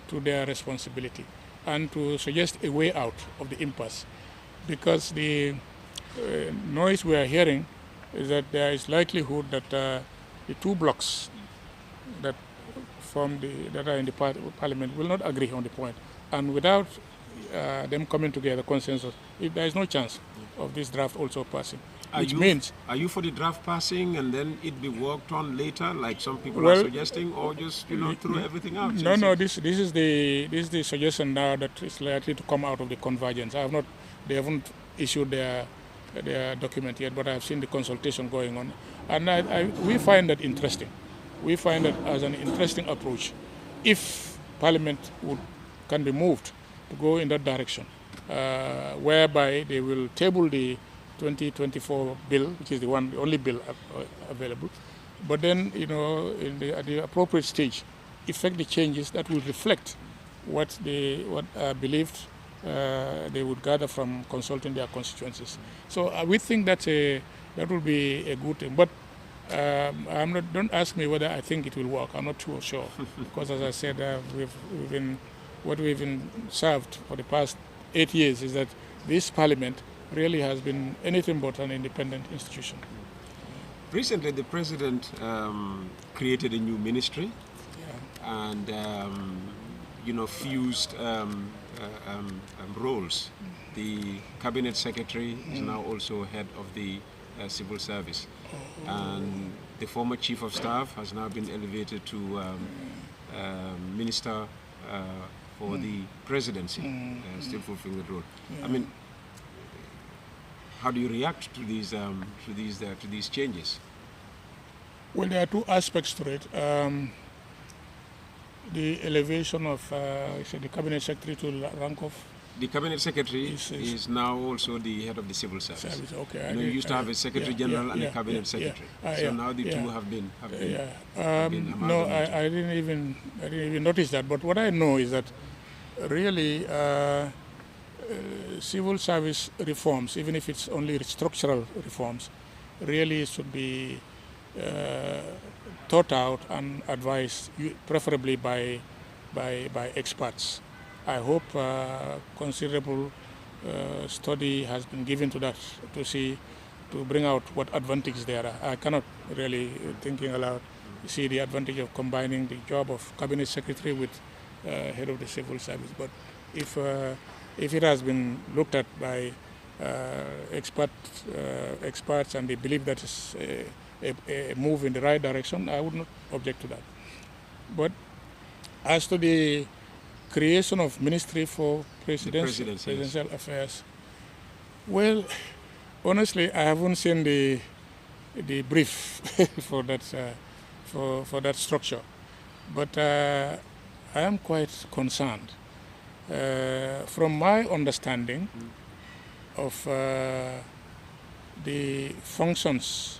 [SPEAKER 2] to their responsibility and to suggest a way out of the impasse. Because the noise we are hearing is that there is likelihood that the two blocks that are in the parliament will not agree on the point, and without them coming together consensus, there is no chance of this draft also passing. Are
[SPEAKER 1] you for the draft passing and then it be worked on later, like some people are suggesting, or just throw everything out?
[SPEAKER 2] No. This is the suggestion now that is likely to come out of the convergence. They haven't issued their document yet, but I have seen the consultation going on, and we find that interesting. We find that as an interesting approach, if Parliament can be moved to go in that direction, whereby they will table the 2024 bill, which is the only bill available, but then at the appropriate stage, effect the changes that will reflect what I believed they would gather from consulting their constituencies. So we think that will be a good thing. But don't ask me whether I think it will work. I'm not too sure, because as I said, we've been served for the past 8 years is that this parliament really has been anything but an independent institution.
[SPEAKER 1] Recently, the president created a new ministry, and fused roles. The cabinet secretary is now also head of the civil service, and the former chief of staff has now been elevated to minister for the presidency, still fulfilling the role. I mean, how do you react to these changes?
[SPEAKER 2] Well, there are two aspects to it. The elevation of the cabinet secretary to rank of.
[SPEAKER 1] The cabinet secretary is now also the head of the civil service.
[SPEAKER 2] Okay.
[SPEAKER 1] You used to have a secretary general and a cabinet secretary. So now the two have been.
[SPEAKER 2] No, I didn't even notice that. But what I know is that really civil service reforms, even if it's only structural reforms, really should be thought out and advised, preferably by experts. I hope considerable study has been given to that to bring out what advantages there are. I cannot really, thinking aloud, see the advantage of combining the job of cabinet secretary with head of the civil service. But if it has been looked at by experts and they believe that is a move in the right direction, I would not object to that. But as to the creation of Ministry for Presidential Affairs, well, honestly, I haven't seen the brief for that structure, but I am quite concerned. From my understanding of the functions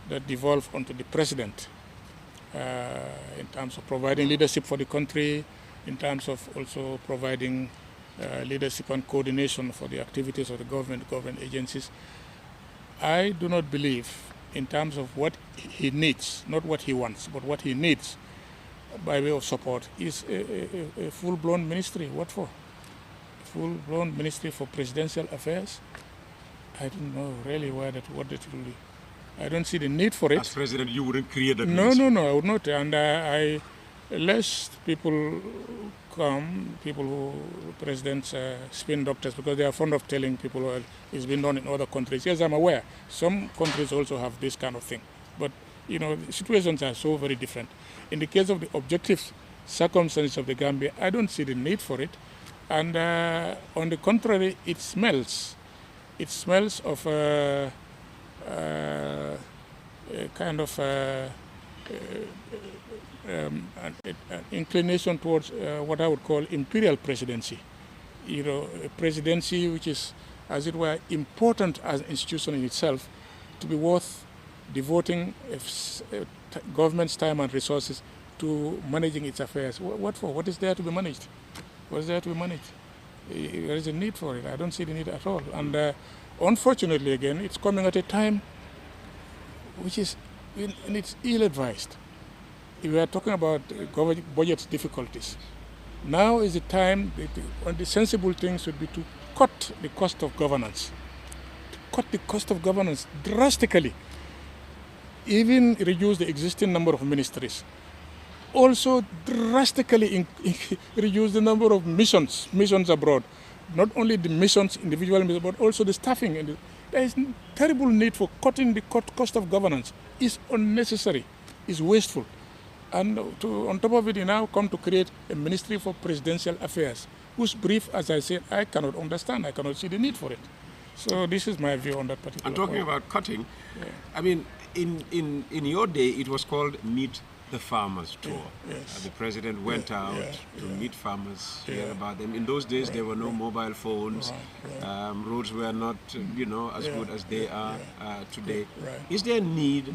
[SPEAKER 2] that devolve onto the president in terms of providing leadership for the country, in terms of also providing leadership and coordination for the activities of the government agencies, I do not believe, in terms of what he needs, not what he wants, but what he needs by way of support, is a full-blown ministry. What for? Full-blown ministry for presidential affairs? I don't know really what that will be. I don't see the need for it.
[SPEAKER 1] As president, you wouldn't create that
[SPEAKER 2] ministry? No, I would not. And less people come, people who presidents spin doctors, because they are fond of telling people, well, it's been done in other countries. Yes, I'm aware. Some countries also have this kind of thing. But, the situations are so very different. In the case of the objective circumstances of the Gambia, I don't see the need for it. And on the contrary, it smells. It smells of a kind of an inclination towards what I would call imperial presidency. A presidency which is, as it were, important as an institution in itself, to be worth devoting government's time and resources to managing its affairs. What for? What is there to be managed? What is there to be managed? There is a need for it. I don't see the need at all. And unfortunately, again, it's coming at a time which is, and it's ill-advised. If we are talking about budget difficulties, now is the time, the sensible thing should be to cut the cost of governance. To cut the cost of governance drastically. Even reduce the existing number of ministries. Also drastically reduce the number of missions abroad. Not only the missions, individual missions, but also the staffing. And there is terrible need for cutting the cost of governance. It's unnecessary. It's wasteful. And on top of it, you now come to create a Ministry for Presidential Affairs, whose brief, as I said, I cannot understand. I cannot see the need for it. So this is my view on that particular
[SPEAKER 1] I'm talking
[SPEAKER 2] point.
[SPEAKER 1] about cutting.
[SPEAKER 2] Yeah.
[SPEAKER 1] I mean, in your day, it was called Meet the Farmers Tour.
[SPEAKER 2] Yes.
[SPEAKER 1] The president went out to meet farmers, hear about them. In those days, there were no mobile phones. Roads were not, as good as they are today.
[SPEAKER 2] Right.
[SPEAKER 1] Is there a need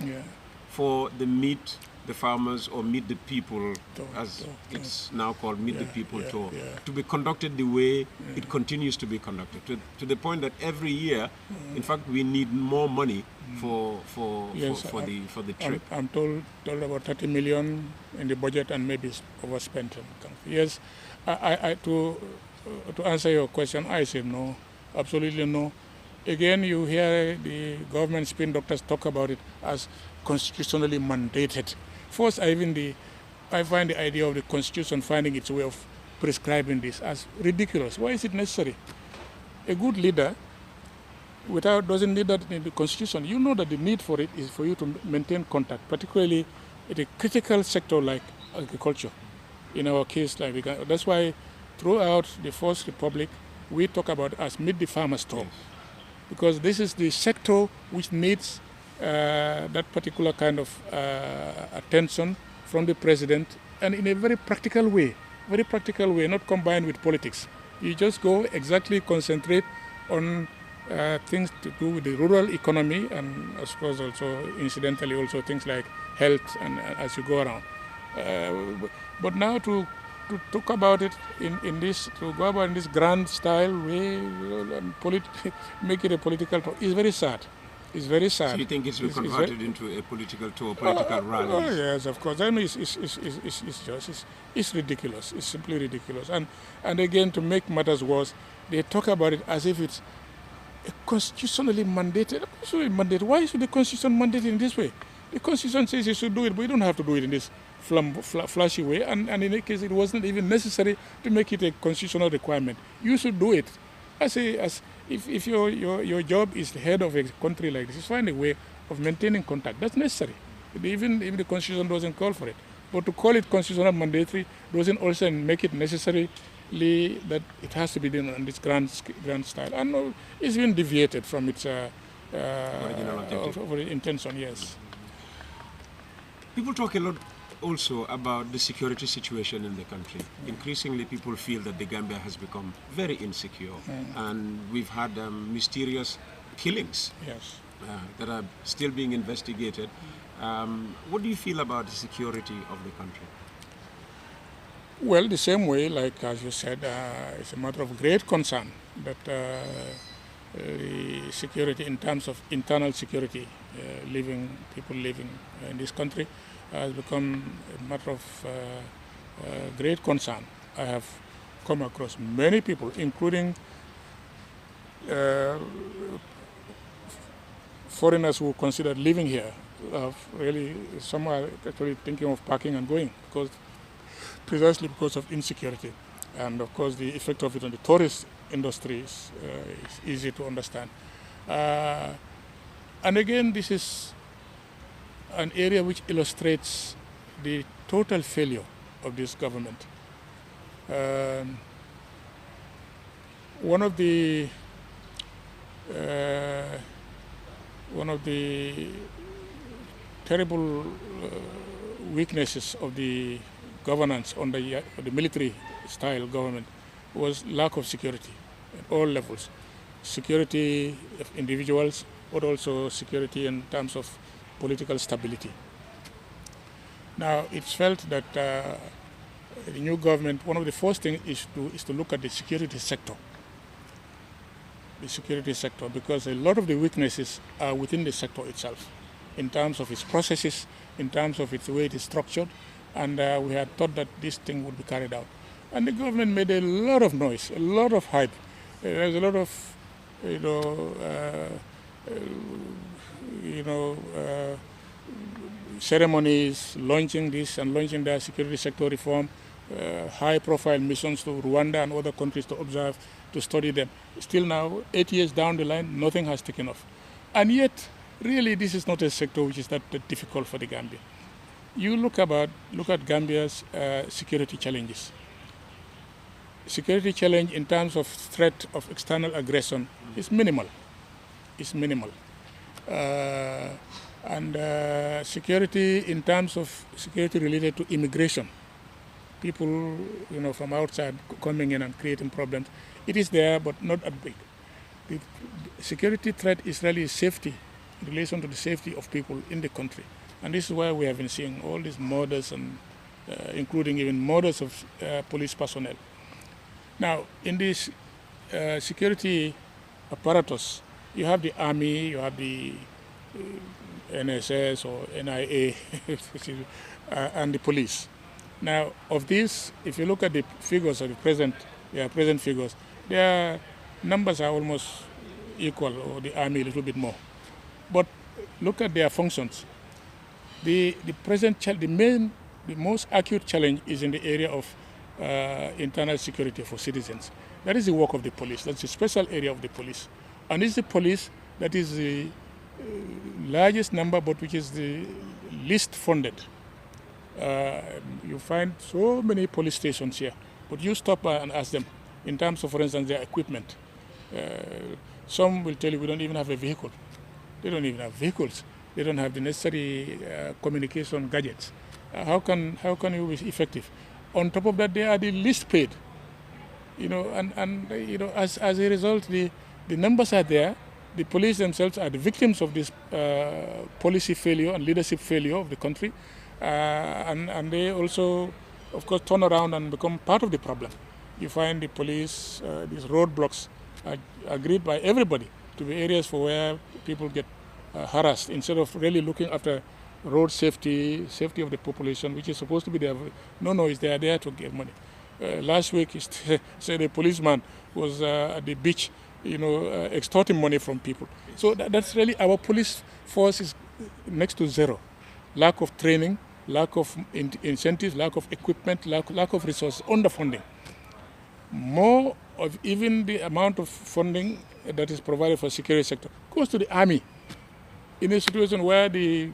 [SPEAKER 1] for the Meet the Farmers or Meet the People, as it's now called, Meet the People Tour, to be conducted the way it continues to be conducted, to the point that every year, in fact, we need more money for the trip?
[SPEAKER 2] I'm told about 30 million in the budget and maybe it's overspent. Yes, to answer your question, I say no, absolutely no. Again, you hear the government spin doctors talk about it as constitutionally mandated. First, I find the idea of the Constitution finding its way of prescribing this as ridiculous. Why is it necessary? A good leader doesn't need that in the Constitution. You know that the need for it is for you to maintain contact, particularly in a critical sector like agriculture. In our case, that's why throughout the First Republic, we talk about as Meet the Farmers Tour, because this is the sector which needs that particular kind of attention from the president, and in a very practical way, not combined with politics. You just go exactly concentrate on things to do with the rural economy, and I suppose also incidentally also things like health and as you go around. But now to talk about it in this grand style way, and make it a political talk, is very sad. It's very sad. So
[SPEAKER 1] you think it's converted into a political tour, political rally?
[SPEAKER 2] Oh yes, of course. I mean, it's ridiculous. It's simply ridiculous. And again, to make matters worse, they talk about it as if it's constitutionally mandated. Why should the Constitution mandate it in this way? The Constitution says you should do it, but you don't have to do it in this flashy way. And in any case, it wasn't even necessary to make it a constitutional requirement. You should do it. If your job is the head of a country like this, find a way of maintaining contact. That's necessary. Even if the Constitution doesn't call for it. But to call it constitutional mandatory doesn't also make it necessarily that it has to be done in this grand style. And it's been deviated from its original intention, yes.
[SPEAKER 1] People talk a lot also about the security situation in the country. Increasingly, people feel that the Gambia has become very insecure, and we've had mysterious killings that are still being investigated. What do you feel about the security of the country?
[SPEAKER 2] Well, the same way, like as you said, it's a matter of great concern that the security in terms of internal security, people living in this country, has become a matter of great concern. I have come across many people, including foreigners who consider living here. Really, some are actually thinking of packing and going because precisely because of insecurity. And of course, the effect of it on the tourist industry is easy to understand. And again, this is an area which illustrates the total failure of this government. One of the terrible weaknesses of the governance under the military-style government was lack of security at all levels. Security of individuals, but also security in terms of political stability. Now, it's felt that the new government, one of the first things is to look at the security sector. The security sector, because a lot of the weaknesses are within the sector itself, in terms of its processes, in terms of its way it is structured, and we had thought that this thing would be carried out. And the government made a lot of noise, a lot of hype. There's a lot of, ceremonies, launching this and launching that security sector reform, high-profile missions to Rwanda and other countries to observe, to study them. Still now, 8 years down the line, nothing has taken off. And yet, really, this is not a sector which is that difficult for the Gambia. You look at Gambia's security challenges. Security challenge in terms of threat of external aggression is minimal. It's minimal. And security in terms of security related to immigration, people from outside coming in and creating problems, it is there, but not at big. The security threat is really safety, in relation to the safety of people in the country. And this is why we have been seeing all these murders, and including even murders of police personnel. Now, in this security apparatus, you have the army, you have the NSS or NIA, and the police. Now, of these, if you look at the figures of the present figures, their numbers are almost equal, or the army a little bit more. But look at their functions. The most acute challenge is in the area of internal security for citizens. That is the work of the police. That's a special area of the police. And it's the police that is the largest number, but which is the least funded. You find so many police stations here, but you stop and ask them in terms of, for instance, their equipment. Some will tell you we don't even have a vehicle. They don't even have vehicles. They don't have the necessary communication gadgets. How can you be effective? On top of that, they are the least paid. As a result, the numbers are there. The police themselves are the victims of this policy failure and leadership failure of the country. And they also, of course, turn around and become part of the problem. You find the police, these roadblocks are agreed by everybody to be areas for where people get harassed, instead of really looking after road safety of the population, which is supposed to be there. No, they are there to get money. Last week, said a policeman was at the beach, extorting money from people. So that's really, our police force is next to zero. Lack of training, lack of incentives, lack of equipment, lack of resources, underfunding. More of even the amount of funding that is provided for the security sector goes to the army, in a situation where the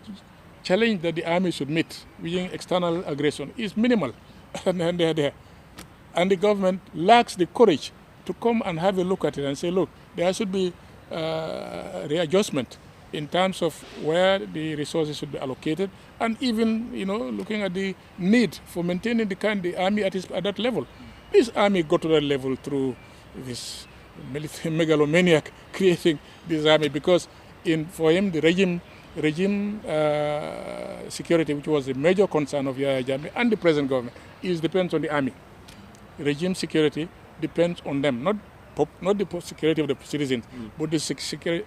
[SPEAKER 2] challenge that the army should meet with external aggression is minimal, and they are there. And the government lacks the courage to come and have a look at it and say, look, there should be readjustment in terms of where the resources should be allocated, and even looking at the need for maintaining the army at that level. This army got to that level through this megalomaniac creating this army, because for him the regime security, which was a major concern of Yahya Jammeh and the present government, depends on the army. Regime security depends on them, not the security of the citizens, but the security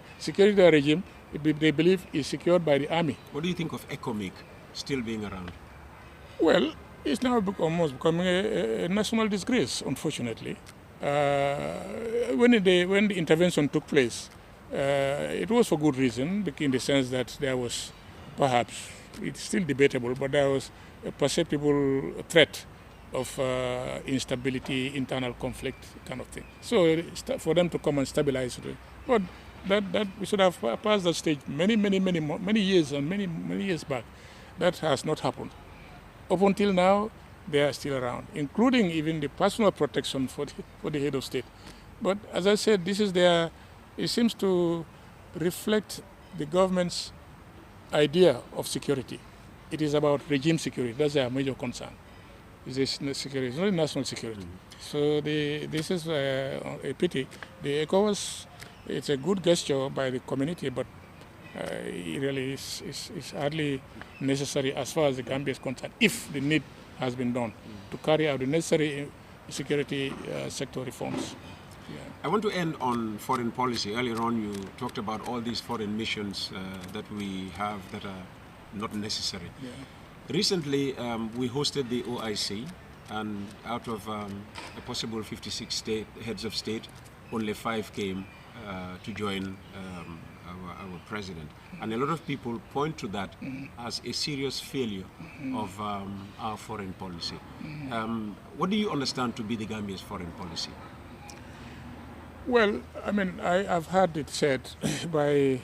[SPEAKER 2] of the regime, they believe, is secured by the army.
[SPEAKER 1] What do you think of ECOMIC still being around?
[SPEAKER 2] Well, it's now almost becoming a national disgrace, unfortunately. When the intervention took place, it was for good reason, in the sense that there was, perhaps, it's still debatable, but there was a perceptible threat of instability, internal conflict kind of thing. So for them to come and stabilize it, but that we should have passed that stage many years and many years back. That has not happened. Up until now, they are still around, including even the personal protection for the head of state. But as I said, it seems to reflect the government's idea of security. It is about regime security. That's their major concern. This security, it's not national security. So this is a pity. The ECOWAS, it's a good gesture by the community, but it really is hardly necessary as far as the Gambia is concerned, if the need has been done to carry out the necessary security sector reforms. Yeah.
[SPEAKER 1] I want to end on foreign policy. Earlier on, you talked about all these foreign missions that we have that are not necessary.
[SPEAKER 2] Yeah.
[SPEAKER 1] Recently, we hosted the OIC, and out of a possible 56 heads of state, only 5 came to join our president. And a lot of people point to that as a serious failure of our foreign policy. What do you understand to be the Gambia's foreign policy?
[SPEAKER 2] Well, I mean, I've heard it said by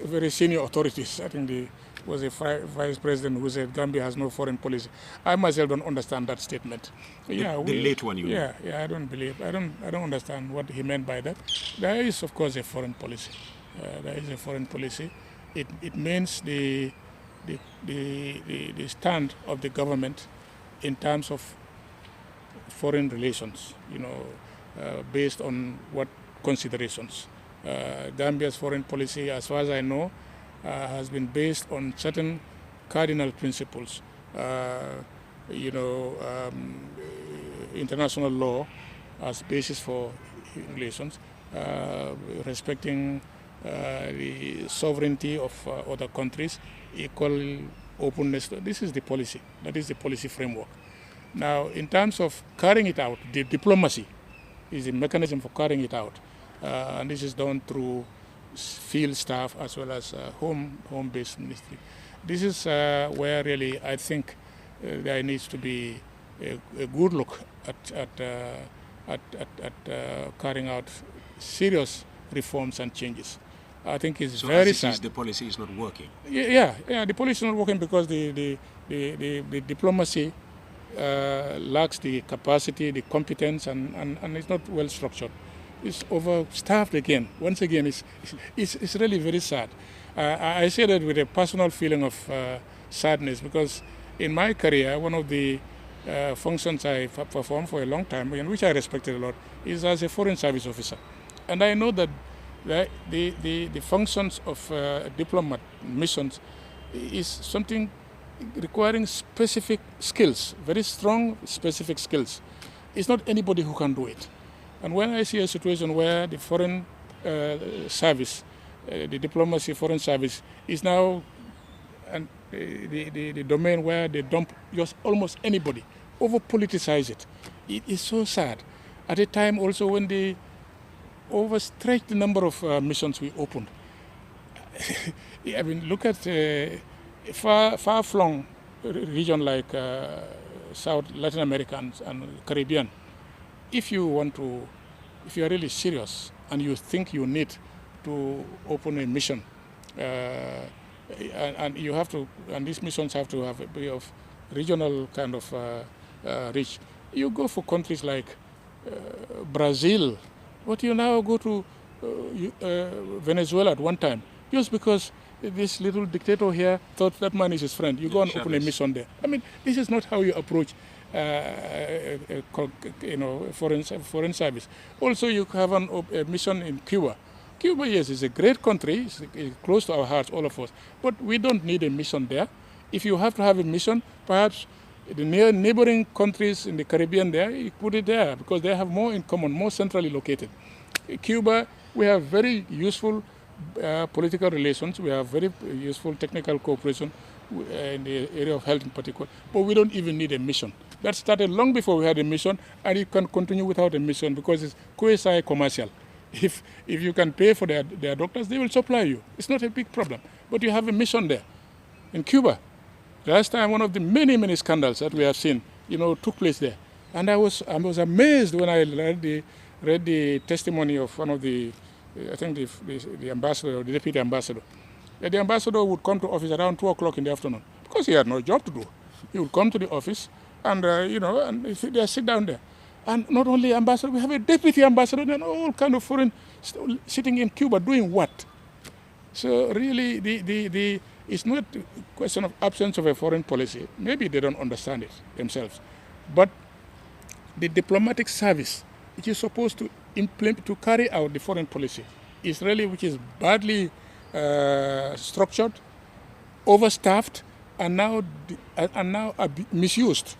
[SPEAKER 2] very senior authorities. I think there was a vice president who said Gambia has no foreign policy. I myself don't understand that statement.
[SPEAKER 1] The late one, you mean?
[SPEAKER 2] Yeah, I don't understand what he meant by that. There is, of course, a foreign policy. There is a foreign policy. It means the stand of the government in terms of foreign relations, based on what considerations. Gambia's foreign policy, as far as I know, has been based on certain cardinal principles. International law as basis for relations, respecting the sovereignty of other countries, equal openness. This is the policy. That is the policy framework. Now, in terms of carrying it out, the diplomacy is the mechanism for carrying it out. And this is done through field staff as well as home-based ministry. This is where really I think there needs to be a good look at carrying out serious reforms and changes. I think it's
[SPEAKER 1] so
[SPEAKER 2] very
[SPEAKER 1] as
[SPEAKER 2] sad.
[SPEAKER 1] The policy is not working.
[SPEAKER 2] Yeah. The policy is not working because the diplomacy lacks the capacity, the competence, and it's not well structured. It's overstaffed again. Once again, it's really very sad. I say that with a personal feeling of sadness because in my career, one of the functions I performed for a long time, and which I respected a lot, is as a foreign service officer. And I know that the functions of diplomat missions is something requiring specific skills, very strong specific skills. It's not anybody who can do it. And when I see a situation where the foreign service, the diplomacy foreign service is now and the domain where they dump just almost anybody, over-politicize it. It is so sad. At a time also when they overstretch the number of missions we opened. I mean, look at far-flung region like South Latin America and Caribbean. If you are really serious and you think you need to open a mission, and you have to, and these missions have to have a bit of regional kind of reach. You go for countries like Brazil, but you now go to Venezuela at one time, just because this little dictator here thought that man is his friend. You go and open a mission there. I mean, this is not how you approach foreign service. Also, you have a mission in Cuba. Cuba, yes, is a great country. It's close to our hearts, all of us. But we don't need a mission there. If you have to have a mission, perhaps the neighboring countries in the Caribbean there, you put it there because they have more in common, more centrally located. Cuba, we have very useful political relations. We have very useful technical cooperation in the area of health in particular. But we don't even need a mission. That started long before we had a mission, and it can continue without a mission because it's quasi-commercial. If you can pay for their doctors, they will supply you. It's not a big problem. But you have a mission there. In Cuba, last time one of the many scandals that we have seen, took place there. And I was amazed when I read the testimony of one of the, I think the ambassador or the deputy ambassador. That the ambassador would come to office around 2 o'clock in the afternoon because he had no job to do. He would come to the office and, and they sit down there. And not only ambassador, we have a deputy ambassador and all kind of foreign sitting in Cuba doing what? So really, it's not a question of absence of a foreign policy. Maybe they don't understand it themselves. But the diplomatic service, which is supposed to implement, to carry out the foreign policy, is really, which is badly structured, overstaffed, and now misused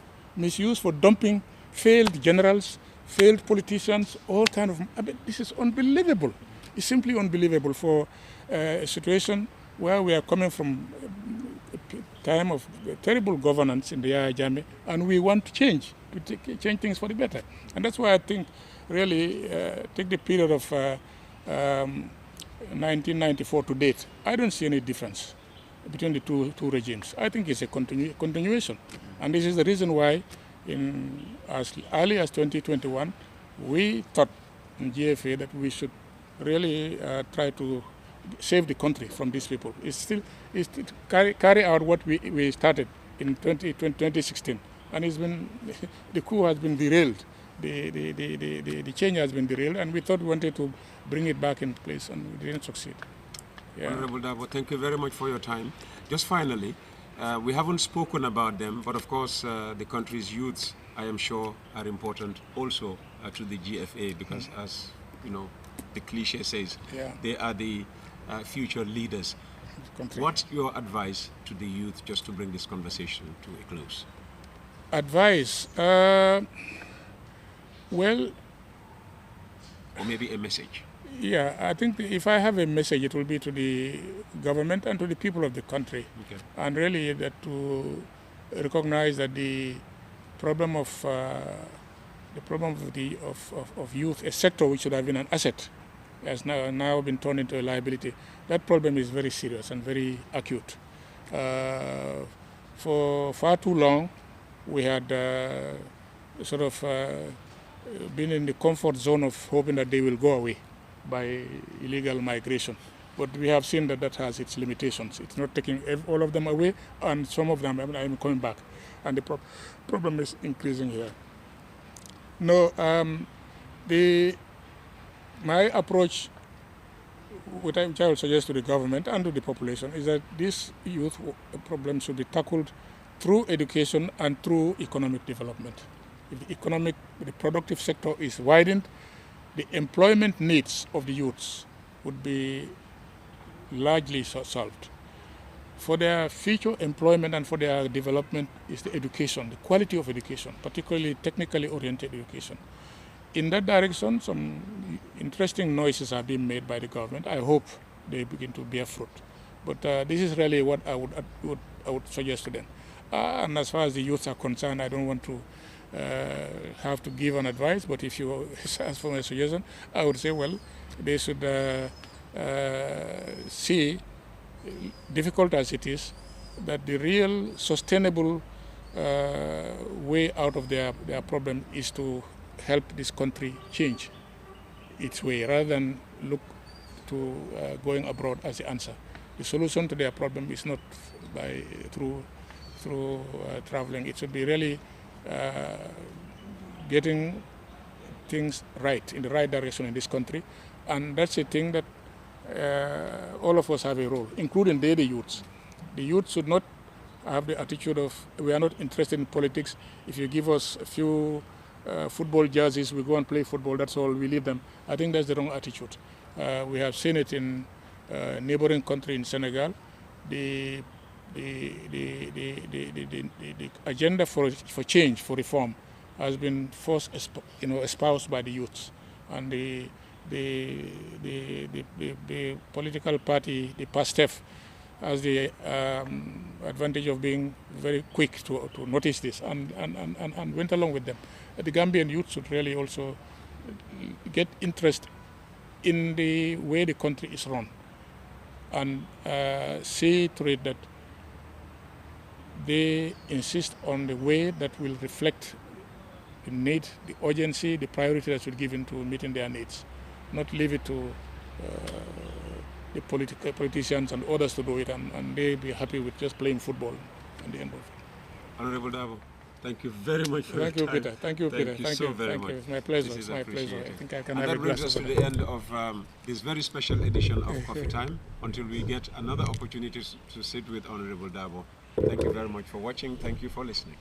[SPEAKER 2] for dumping failed generals, failed politicians, all kind of. I mean, this is unbelievable. It's simply unbelievable for a situation where we are coming from a time of terrible governance in the Yahya Jammeh, and we want to change things for the better. And that's why I think, really, take the period of 1994 to date, I don't see any difference between the two regimes. I think it's a continuation. And this is the reason why as early as 2021, we thought in GFA that we should really try to save the country from these people. It's to carry out what we started in 2016. And it's been, the coup has been derailed. The change has been derailed, and we thought we wanted to bring it back in place, and we didn't succeed.
[SPEAKER 1] Yeah. Honorable Dabo, thank you very much for your time. Just finally, we haven't spoken about them, but of course the country's youths, I am sure, are important also to the GFA because, as you know, the cliche says, they are the future leaders. What's your advice to the youth, just to bring this conversation to a close?
[SPEAKER 2] Advice? Well,
[SPEAKER 1] or maybe a message.
[SPEAKER 2] Yeah, I think if I have a message, it will be to the government and to the people of the country, and really that to recognize that the problem of youth, a sector which should have been an asset, has now been turned into a liability. That problem is very serious and very acute. For far too long, we had been in the comfort zone of hoping that they will go away by illegal migration. But we have seen that has its limitations. It's not taking all of them away, and some of them are coming back. And the problem is increasing here. No, my approach, which I will suggest to the government and to the population, is that this youth problem should be tackled through education and through economic development. If the productive sector is widened, the employment needs of the youths would be largely solved. For their future employment and for their development is the education, the quality of education, particularly technically oriented education. In that direction, some interesting noises are being made by the government. I hope they begin to bear fruit. But this is really what I would suggest to them. And as far as the youths are concerned, I don't want to have to give an advice, but if you ask for my suggestion, I would say, well, they should see, difficult as it is, that the real sustainable way out of their problem is to help this country change its way rather than look to going abroad as the answer. The solution to their problem is not through traveling. It should be really getting things right, in the right direction in this country. And that's a thing that all of us have a role, including the youths. The youth should not have the attitude of, we are not interested in politics. If you give us a few football jerseys, we go and play football, that's all, we leave them. I think that's the wrong attitude. We have seen it in neighboring country in Senegal. The agenda for change, for reform, has been espoused by the youths, and the political party, the PASTEF, has the advantage of being very quick to notice this and went along with them. The Gambian youth should really also get interest in the way the country is run and see to it that they insist on the way that will reflect need, the urgency, the priority that should give into meeting their needs, not leave it to the politicians and others to do it, and they be happy with just playing football at the end of it.
[SPEAKER 1] Honorable Dabo, thank you very much for your time.
[SPEAKER 2] Peter. Thank you, Peter.
[SPEAKER 1] Thank you so very much.
[SPEAKER 2] It's my pleasure.
[SPEAKER 1] This is
[SPEAKER 2] It's my pleasure. I think I can
[SPEAKER 1] and
[SPEAKER 2] have
[SPEAKER 1] that
[SPEAKER 2] a
[SPEAKER 1] brings
[SPEAKER 2] glass
[SPEAKER 1] us to the end of this very special edition of Coffee Time. Until we get another opportunity to sit with Honorable Dabo. Thank you very much for watching. Thank you for listening.